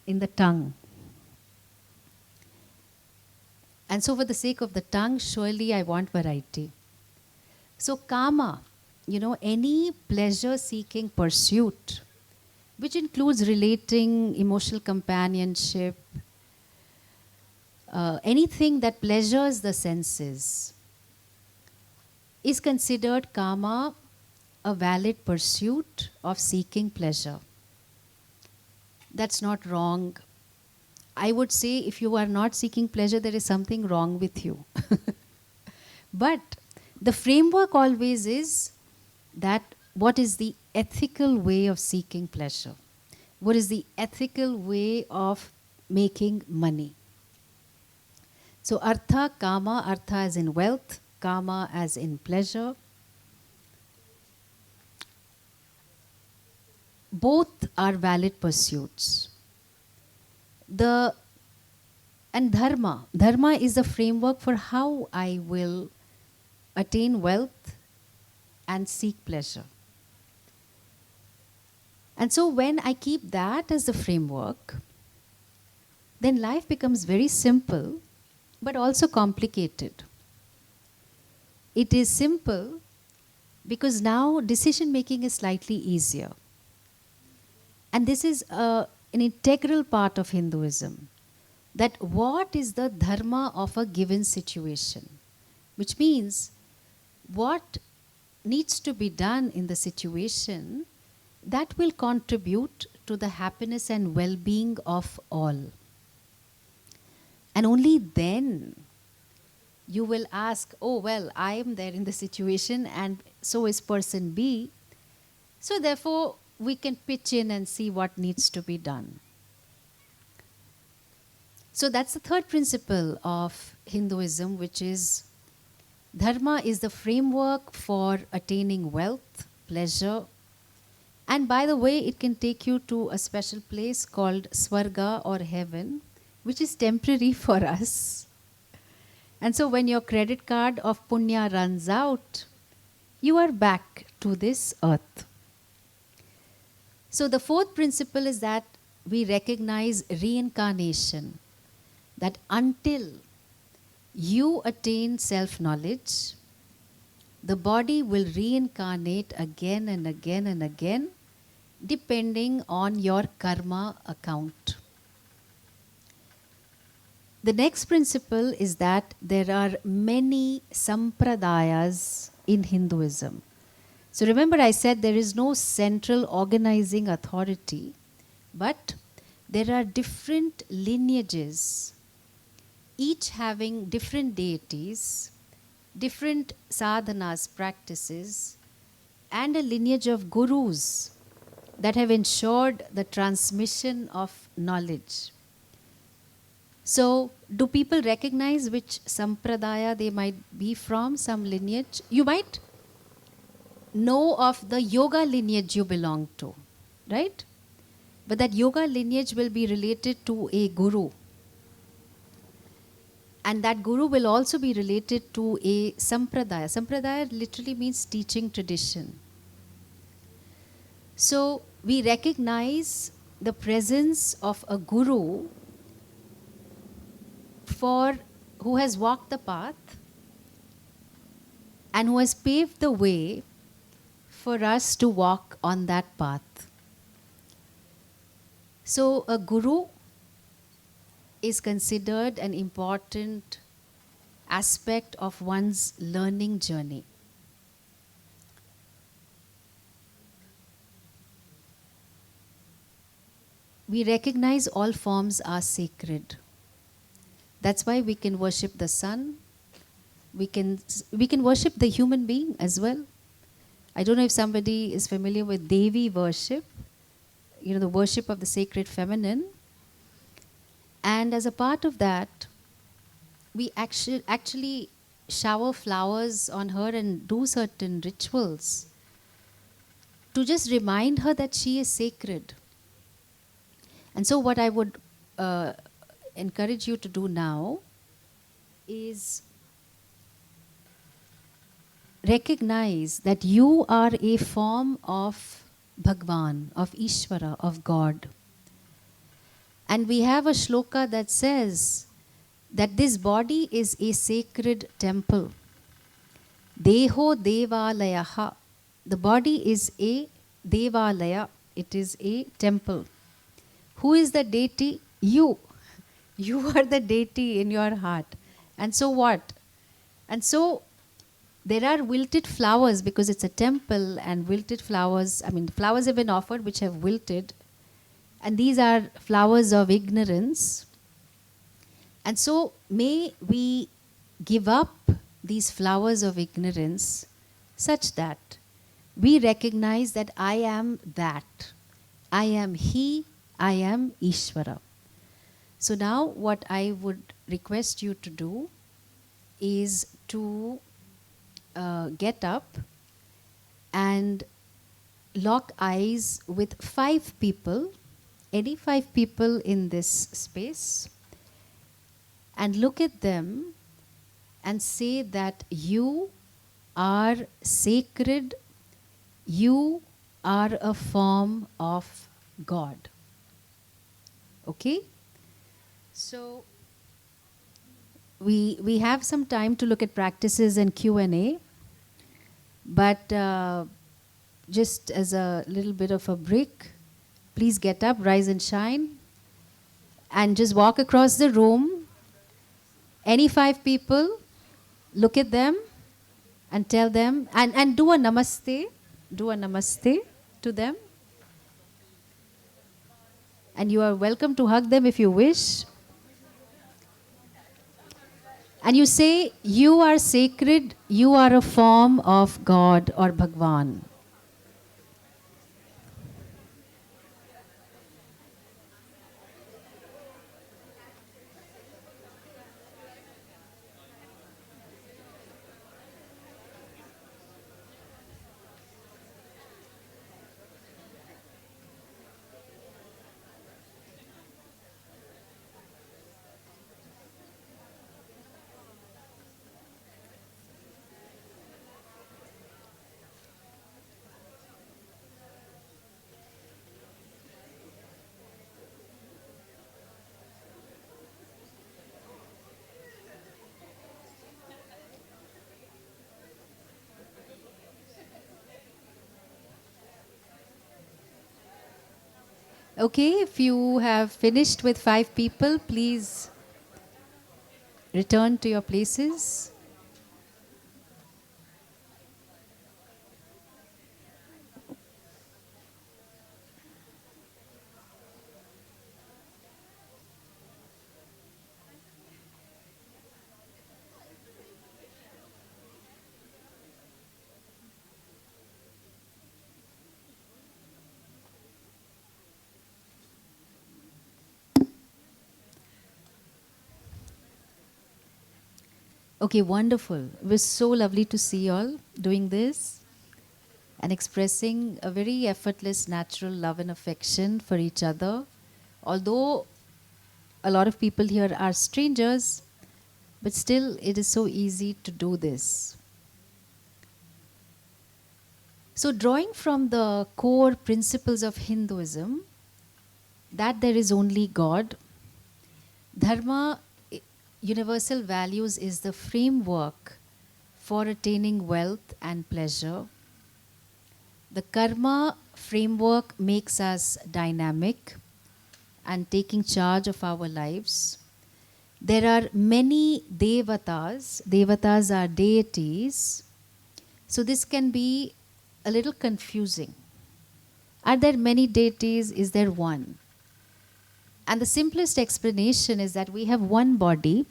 [SPEAKER 1] in the tongue. And so for the sake of the tongue, surely I want variety. So kama, any pleasure-seeking pursuit, which includes relating, emotional companionship, anything that pleasures the senses, is considered kama a valid pursuit of seeking pleasure. That's not wrong. I would say if you are not seeking pleasure, there is something wrong with you. But the framework always is that what is the ethical way of seeking pleasure? What is the ethical way of making money? So artha, kama, artha as in wealth, kama as in pleasure. Both are valid pursuits. And dharma. Dharma is the framework for how I will attain wealth and seek pleasure. And so when I keep that as the framework, then life becomes very simple, but also complicated. It is simple because now decision making is slightly easier. And this is an integral part of Hinduism. That what is the dharma of a given situation? Which means what needs to be done in the situation that will contribute to the happiness and well-being of all. And only then You will ask, oh, well, I am there in the situation and so is person B. So therefore, we can pitch in and see what needs to be done. So that's the third principle of Hinduism, which is dharma is the framework for attaining wealth, pleasure, and by the way, it can take you to a special place called Swarga or heaven, which is temporary for us. And so when your credit card of punya runs out, you are back to this earth. So the fourth principle is that we recognize reincarnation, that until you attain self-knowledge, the body will reincarnate again and again and again, depending on your karma account. The next principle is that there are many sampradayas in Hinduism. So remember, I said there is no central organizing authority, but there are different lineages, each having different deities, different sadhanas, practices, and a lineage of gurus that have ensured the transmission of knowledge. So, do people recognize which sampradaya they might be from, some lineage? You might know of the yoga lineage you belong to, right? But that yoga lineage will be related to a guru. And that guru will also be related to a sampradaya. Sampradaya literally means teaching tradition. So we recognize the presence of a guru for who has walked the path and who has paved the way for us to walk on that path. So a guru is considered an important aspect of one's learning journey. We recognize all forms are sacred. That's why we can worship the sun. We can worship the human being as well. I don't know if somebody is familiar with Devi worship, the worship of the sacred feminine. And as a part of that, we actually shower flowers on her and do certain rituals to just remind her that she is sacred. And so what I would encourage you to do now is recognize that you are a form of Bhagwan, of Ishvara, of God. And we have a shloka that says that this body is a sacred temple. Deho devalayaha. The body is a devalaya. It is a temple. Who is the deity? You. You are the deity in your heart. And so what? And so there are wilted flowers because it's a temple, and wilted flowers, the flowers have been offered which have wilted. And these are flowers of ignorance. And so may we give up these flowers of ignorance such that we recognize that I am that. I am He, I am Ishvara. So now what I would request you to do is to get up and lock eyes with 5 people, any 5 people in this space, and look at them and say that you are sacred, you are a form of God. Okay? So we have some time to look at practices and Q&A, but just as a little bit of a break, please get up, rise and shine, and just walk across the room. Any 5 people, look at them and tell them, and do a namaste to them. And you are welcome to hug them if you wish. And you say, you are sacred, you are a form of God or Bhagwan. Okay, if you have finished with 5 people, please return to your places. Okay, wonderful. It was so lovely to see you all doing this and expressing a very effortless, natural love and affection for each other. Although a lot of people here are strangers, but still it is so easy to do this. So, drawing from the core principles of Hinduism, that there is only God, Dharma, universal values, is the framework for attaining wealth and pleasure. The karma framework makes us dynamic and taking charge of our lives. There are many devatas. Devatas are deities. So this can be a little confusing. Are there many deities? Is there one? And the simplest explanation is that we have one body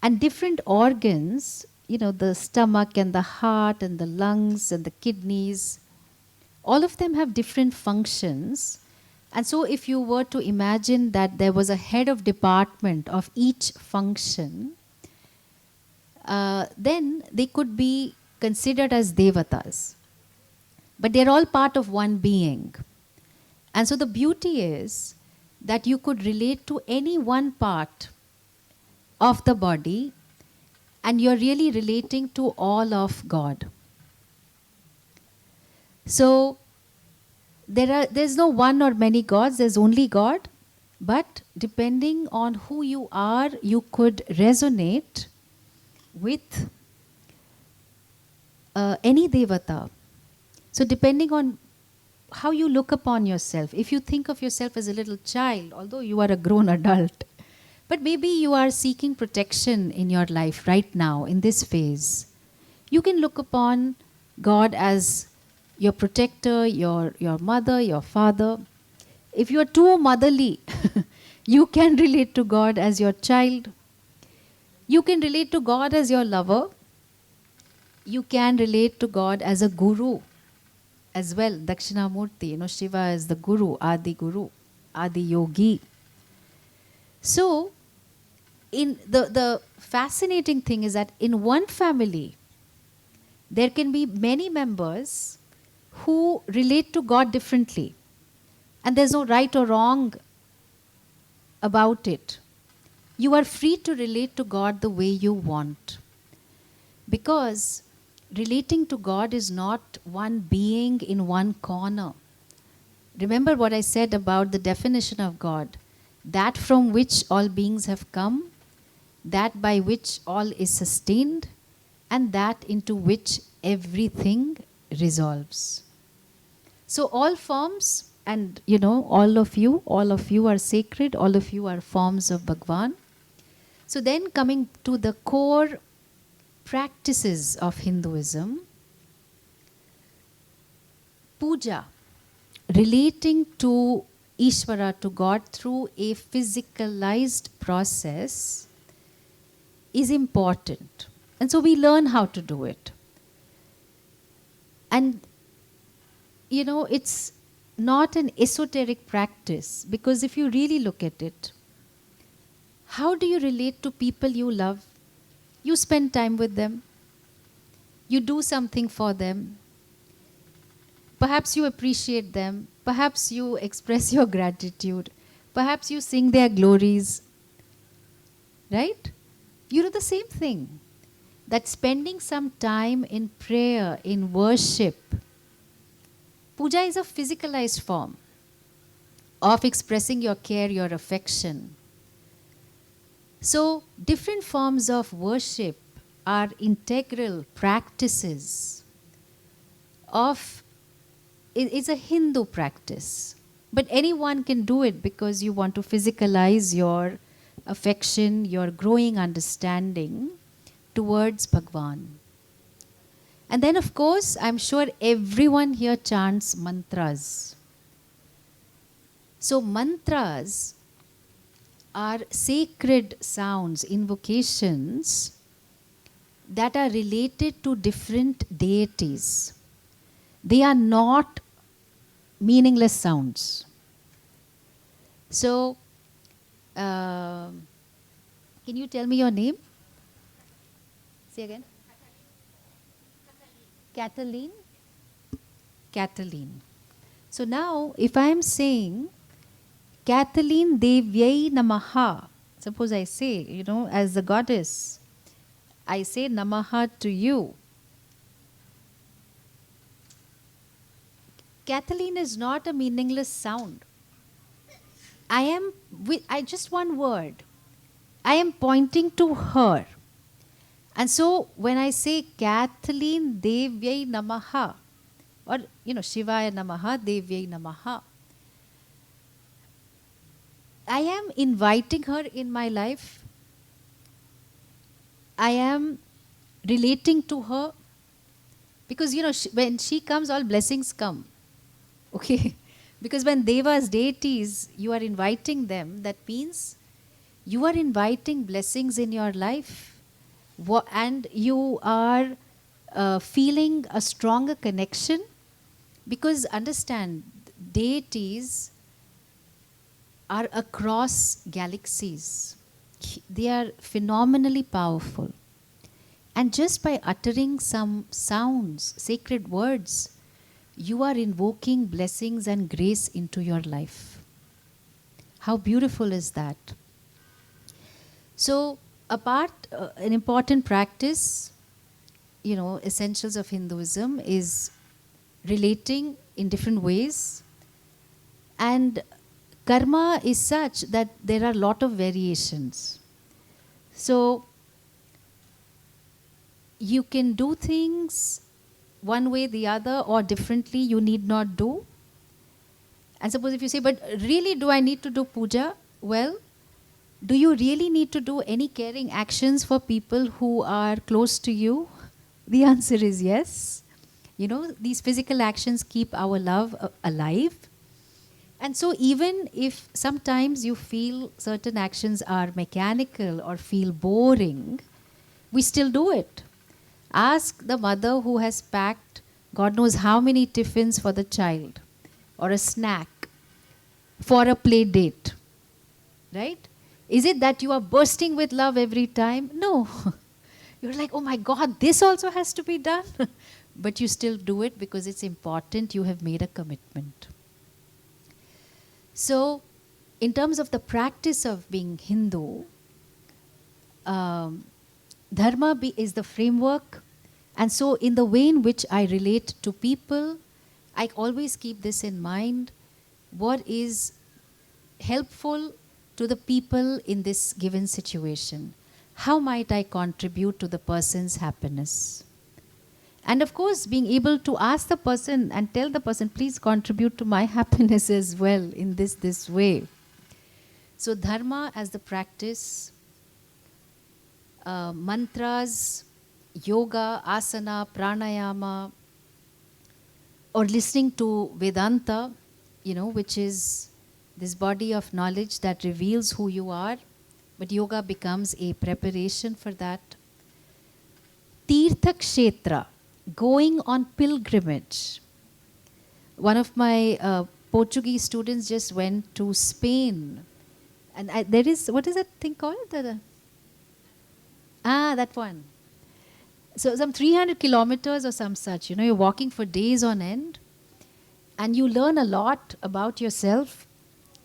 [SPEAKER 1] and different organs, the stomach and the heart and the lungs and the kidneys, all of them have different functions. And so if you were to imagine that there was a head of department of each function, then they could be considered as devatas. But they're all part of one being. And so the beauty is that you could relate to any one part of the body and you're really relating to all of God. So there's no one or many gods, there's only God. But depending on who you are, you could resonate with any devata. So depending on how you look upon yourself, if you think of yourself as a little child, although you are a grown adult, but maybe you are seeking protection in your life right now, in this phase, you can look upon God as your protector, your mother, your father. If you are too motherly, you can relate to God as your child. You can relate to God as your lover. You can relate to God as a guru as well. Dakshinamurti, Shiva is the guru, Adi Yogi. So, in the fascinating thing is that in one family, there can be many members who relate to God differently. And there's no right or wrong about it. You are free to relate to God the way you want. Because relating to God is not one being in one corner. Remember what I said about the definition of God. That from which all beings have come, that by which all is sustained, and that into which everything resolves. So all forms, and all of you are sacred, all of you are forms of Bhagwan. So then coming to the core practices of Hinduism, puja, relating to Ishvara, to God, through a physicalized process, is important. And so we learn how to do it. And, it's not an esoteric practice, because if you really look at it, how do you relate to people you love? You spend time with them. You do something for them. Perhaps you appreciate them. Perhaps you express your gratitude. Perhaps you sing their glories. Right? You do the same thing. That spending some time in prayer, in worship. Puja is a physicalized form of expressing your care, your affection. So, different forms of worship are integral practices of, it's a Hindu practice. But anyone can do it because you want to physicalize your affection, your growing understanding towards Bhagwan. And then, of course, I'm sure everyone here chants mantras. So, mantras are sacred sounds, invocations that are related to different deities. They are not meaningless sounds. So, can you tell me your name? Say again. Cataline? Cataline. So now, if I am saying Kathleen Devyai Namaha, suppose I say, as the goddess, I say Namaha to you. Kathleen is not a meaningless sound. I just one word. I am pointing to her. And so when I say Kathleen Devyai Namaha, or Shivaya Namaha, Devyai Namaha, I am inviting her in my life. I am relating to her. Because when she comes, all blessings come. Okay? Because when devas, deities, you are inviting them, that means you are inviting blessings in your life. And you are feeling a stronger connection, because understand, deities are across galaxies. They are phenomenally powerful. And just by uttering some sounds, sacred words, you are invoking blessings and grace into your life. How beautiful is that? So, an important practice, essentials of Hinduism, is relating in different ways. And karma is such that there are a lot of variations. So, you can do things one way, the other, or differently, you need not do. And suppose if you say, but really do I need to do puja? Well, do you really need to do any caring actions for people who are close to you? The answer is yes. These physical actions keep our love alive. And so even if sometimes you feel certain actions are mechanical or feel boring, we still do it. Ask the mother who has packed God knows how many tiffins for the child, or a snack for a play date. Right? Is it that you are bursting with love every time? No. You're like, oh my God, this also has to be done. But you still do it because it's important. You have made a commitment. So, in terms of the practice of being Hindu, dharma is the framework. And so, in the way in which I relate to people, I always keep this in mind. What is helpful to the people in this given situation? How might I contribute to the person's happiness? And of course, being able to ask the person and tell the person, please contribute to my happiness as well in this way. So dharma as the practice, mantras, yoga, asana, pranayama, or listening to Vedanta, which is this body of knowledge that reveals who you are, but yoga becomes a preparation for that. Tirtha Kshetra, going on pilgrimage. One of my Portuguese students just went to Spain. And there is, what is that thing called? That one. So some 300 kilometers or some such, you're walking for days on end. And you learn a lot about yourself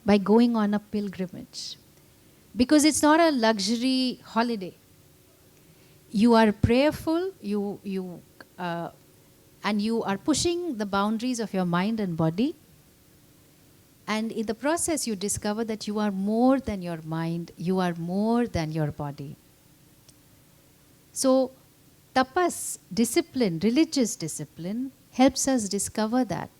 [SPEAKER 1] by going on a pilgrimage. Because it's not a luxury holiday. You are prayerful, and you are pushing the boundaries of your mind and body. And in the process, you discover that you are more than your mind, you are more than your body. So, tapas, discipline, religious discipline, helps us discover that.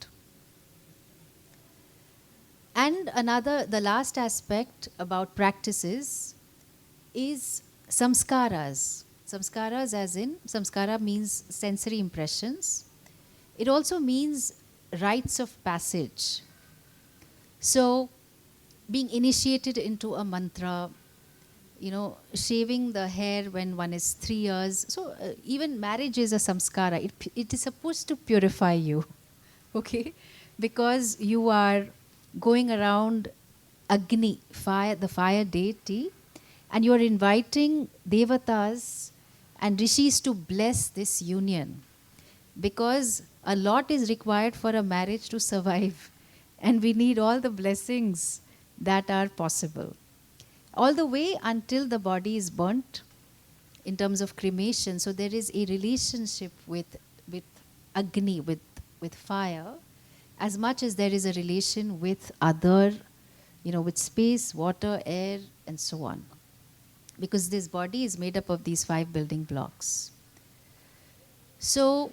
[SPEAKER 1] And the last aspect about practices is samskaras. Samskaras, as in, samskara means sensory impressions. It also means rites of passage. So, being initiated into a mantra, shaving the hair when one is 3 years. So, even marriage is a samskara. It is supposed to purify you, okay? Because you are going around Agni, fire, the fire deity, and you are inviting devatas and rishis to bless this union, because a lot is required for a marriage to survive, and we need all the blessings that are possible. All the way until the body is burnt in terms of cremation. So there is a relationship with Agni, with fire, as much as there is a relation with other, with space, water, air, and so on. Because this body is made up of these 5 building blocks. So,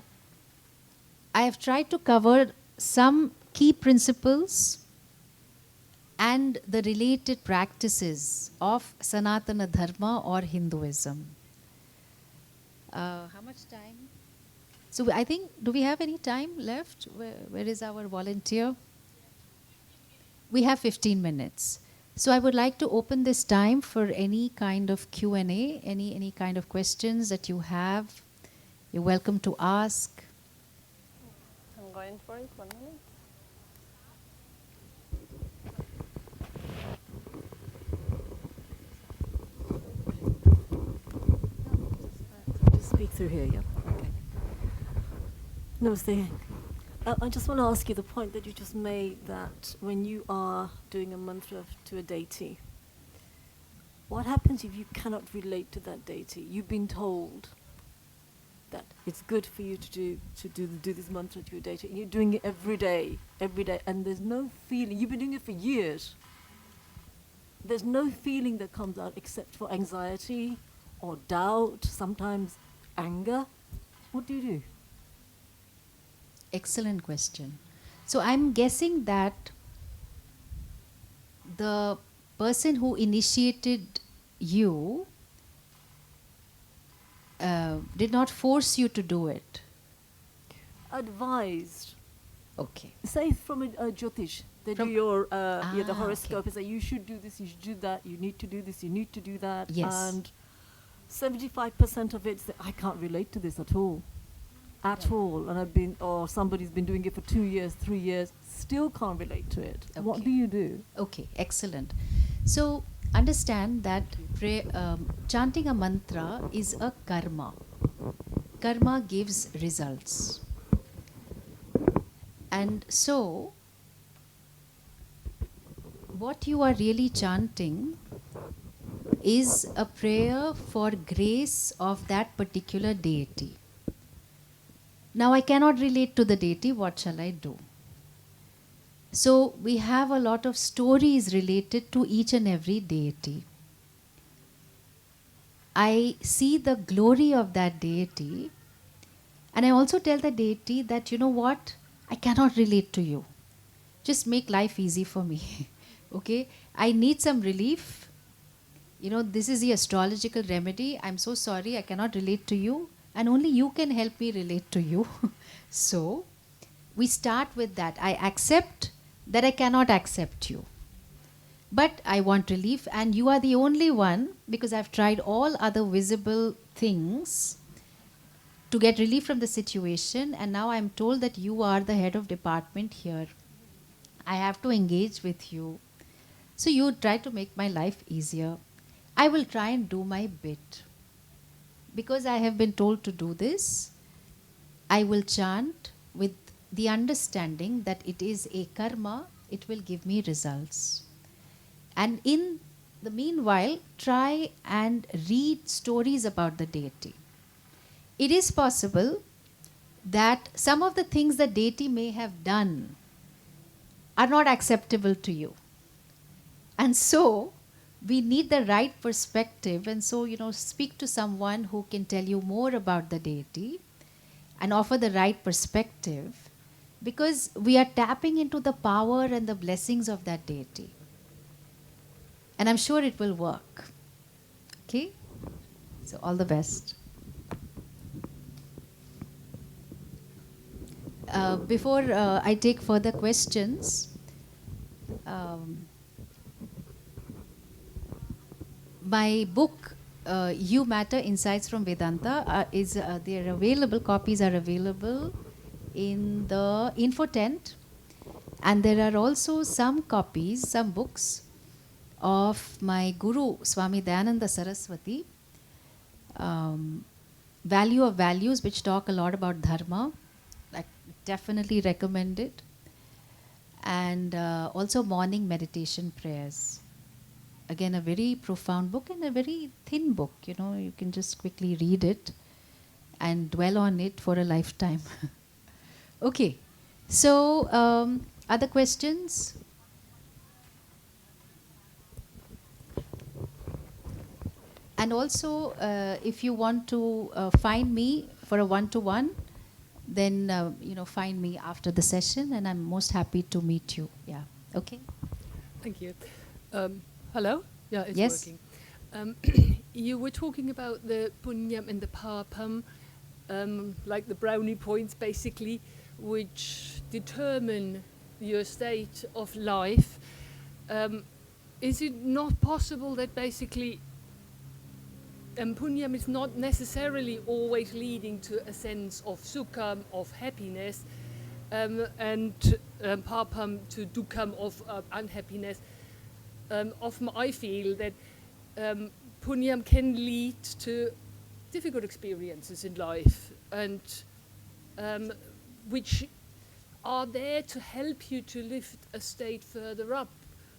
[SPEAKER 1] I have tried to cover some key principles and the related practices of Sanatana Dharma or Hinduism. How much time? So I think, do we have any time left? Where is our volunteer? We have 15 minutes. So I would like to open this time for any kind of Q&A, any kind of questions that you have. You're welcome to ask.
[SPEAKER 3] I'm going for it, 1 minute. Just speak through here, yeah? Okay. Namaste. I just want to ask you the point that you just made, that when you are doing a mantra to a deity, what happens if you cannot relate to that deity? You've been told that it's good for you to do this mantra to your deity, and you're doing it every day, and there's no feeling. You've been doing it for years. There's no feeling that comes out except for anxiety or doubt, sometimes anger. What do you do?
[SPEAKER 1] Excellent question. So I'm guessing that the person who initiated you did not force you to do it.
[SPEAKER 3] Advised.
[SPEAKER 1] Okay.
[SPEAKER 3] Say from a Jyotish, they do your the horoscope,
[SPEAKER 1] okay.
[SPEAKER 3] and say you should do this, you should do that, you need to do this, you need to do that.
[SPEAKER 1] Yes.
[SPEAKER 3] And 75% of it is that I can't relate to this at all. At all. And somebody's been doing it for 2 years, 3 years, still can't relate to it.
[SPEAKER 1] Okay.
[SPEAKER 3] What do you do?
[SPEAKER 1] Okay, excellent. So understand that chanting a mantra is a karma. Karma gives results. And so, what you are really chanting is a prayer for grace of that particular deity. Now I cannot relate to the deity, what shall I do? So we have a lot of stories related to each and every deity. I see the glory of that deity, and I also tell the deity that, you know what, I cannot relate to you. Just make life easy for me. Okay? I need some relief. This is the astrological remedy. I'm so sorry, I cannot relate to you. And only you can help me relate to you. So, we start with that. I accept that I cannot accept you. But I want relief, and you are the only one, because I've tried all other visible things to get relief from the situation, and now I'm told that you are the head of department here. I have to engage with you. So you try to make my life easier. I will try and do my bit. Because I have been told to do this, I will chant with the understanding that it is a karma, it will give me results. And in the meanwhile, try and read stories about the deity. It is possible that some of the things the deity may have done are not acceptable to you. And so, we need the right perspective. And so, speak to someone who can tell you more about the deity and offer the right perspective, because we are tapping into the power and the blessings of that deity. And I'm sure it will work. Okay? So, all the best. Before I take further questions, my book, You Matter Insights from Vedanta, they're available, copies are available in the info tent. And there are also some copies, some books of my Guru, Swami Dayananda Saraswati, Value of Values, which talk a lot about dharma. I definitely recommend it. And also morning meditation prayers. Again, a very profound book and a very thin book. You can just quickly read it and dwell on it for a lifetime. Okay. So, other questions? And also, if you want to find me for a one-to-one, then find me after the session, and I'm most happy to meet you. Yeah. Okay.
[SPEAKER 4] Thank you. Hello? Yeah, it's
[SPEAKER 1] Yes.
[SPEAKER 4] working. You were talking about the punyam and the papam, like the brownie points, basically, which determine your state of life. Is it not possible that basically punyam is not necessarily always leading to a sense of sukha, of happiness, and papam to dukkam, of unhappiness? Often I feel that punyam can lead to difficult experiences in life, and which are there to help you to lift a state further up.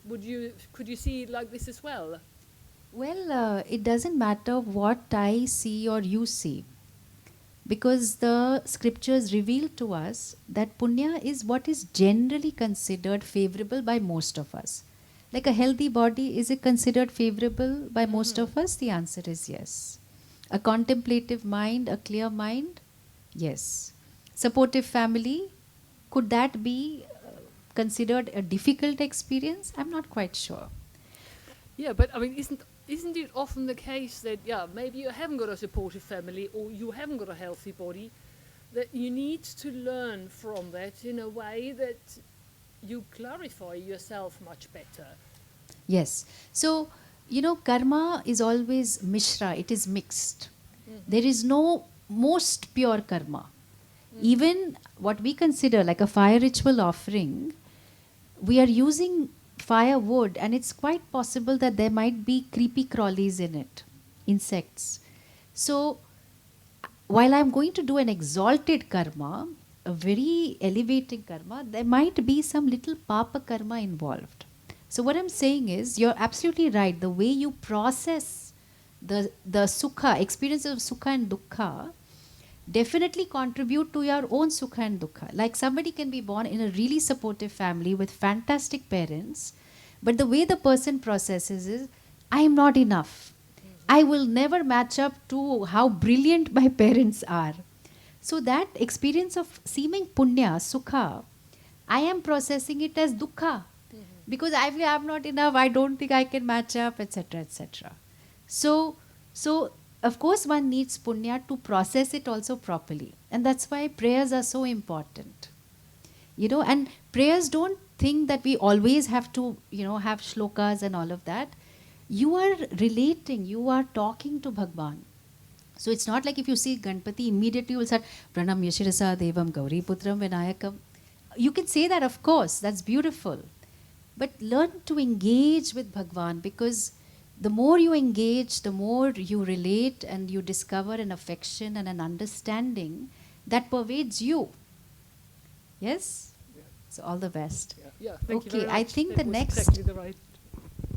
[SPEAKER 4] Could you see it like this as well?
[SPEAKER 1] Well, it doesn't matter what I see or you see, because the scriptures reveal to us that punya is what is generally considered favorable by most of us. Like a healthy body, is it considered favorable by most of us? The answer is yes. A contemplative mind, a clear mind? Yes. Supportive family? Could that be considered a difficult experience? I'm not quite sure.
[SPEAKER 4] Yeah, but I mean, isn't it often the case that, maybe you haven't got a supportive family or you haven't got a healthy body, that you need to learn from that in a way that you clarify yourself much better?
[SPEAKER 1] Yes. So, karma is always mishra, it is mixed. There is no most pure karma. Even what we consider like a fire ritual offering, we are using firewood, and it's quite possible that there might be creepy crawlies in it, insects. So, while I'm going to do an exalted karma, a very elevating karma, there might be some little papa karma involved. So what I'm saying is, you're absolutely right. The way you process the sukha, experiences of sukha and dukkha, definitely contribute to your own sukha and dukkha. Like somebody can be born in a really supportive family with fantastic parents, but the way the person processes is, I am not enough. I will never match up to how brilliant my parents are. So that experience of seeming punya, sukha, I am processing it as dukkha. Because I feel I'm not enough, I don't think I can match up, etc., etc. So, of course, one needs punya to process it also properly. And that's why prayers are so important. And prayers don't think that we always have to, have shlokas and all of that. You are relating, you are talking to Bhagwan. So it's not like if you see Ganpati, immediately you will start, Pranam Yashirasa Devam Gauri Putram Vinayakam. You can say that, of course, that's beautiful. But learn to engage with Bhagwan, because the more you engage, the more you relate and you discover an affection and an understanding that pervades you. Yes?
[SPEAKER 5] Yeah.
[SPEAKER 1] So all the best.
[SPEAKER 4] Yeah, thank you very
[SPEAKER 1] Okay,
[SPEAKER 4] much.
[SPEAKER 1] I think
[SPEAKER 4] That
[SPEAKER 1] the
[SPEAKER 4] was
[SPEAKER 1] next
[SPEAKER 4] exactly the right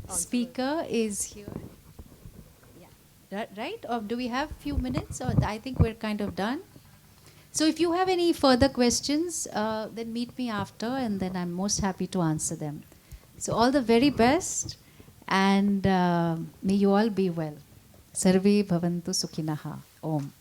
[SPEAKER 4] answer.
[SPEAKER 1] speaker is here. Yeah. Right? Or do we have few minutes? Or I think we're kind of done. So if you have any further questions, then meet me after, and then I'm most happy to answer them. So all the very best, and may you all be well. Sarve bhavantu sukhinaha. Om.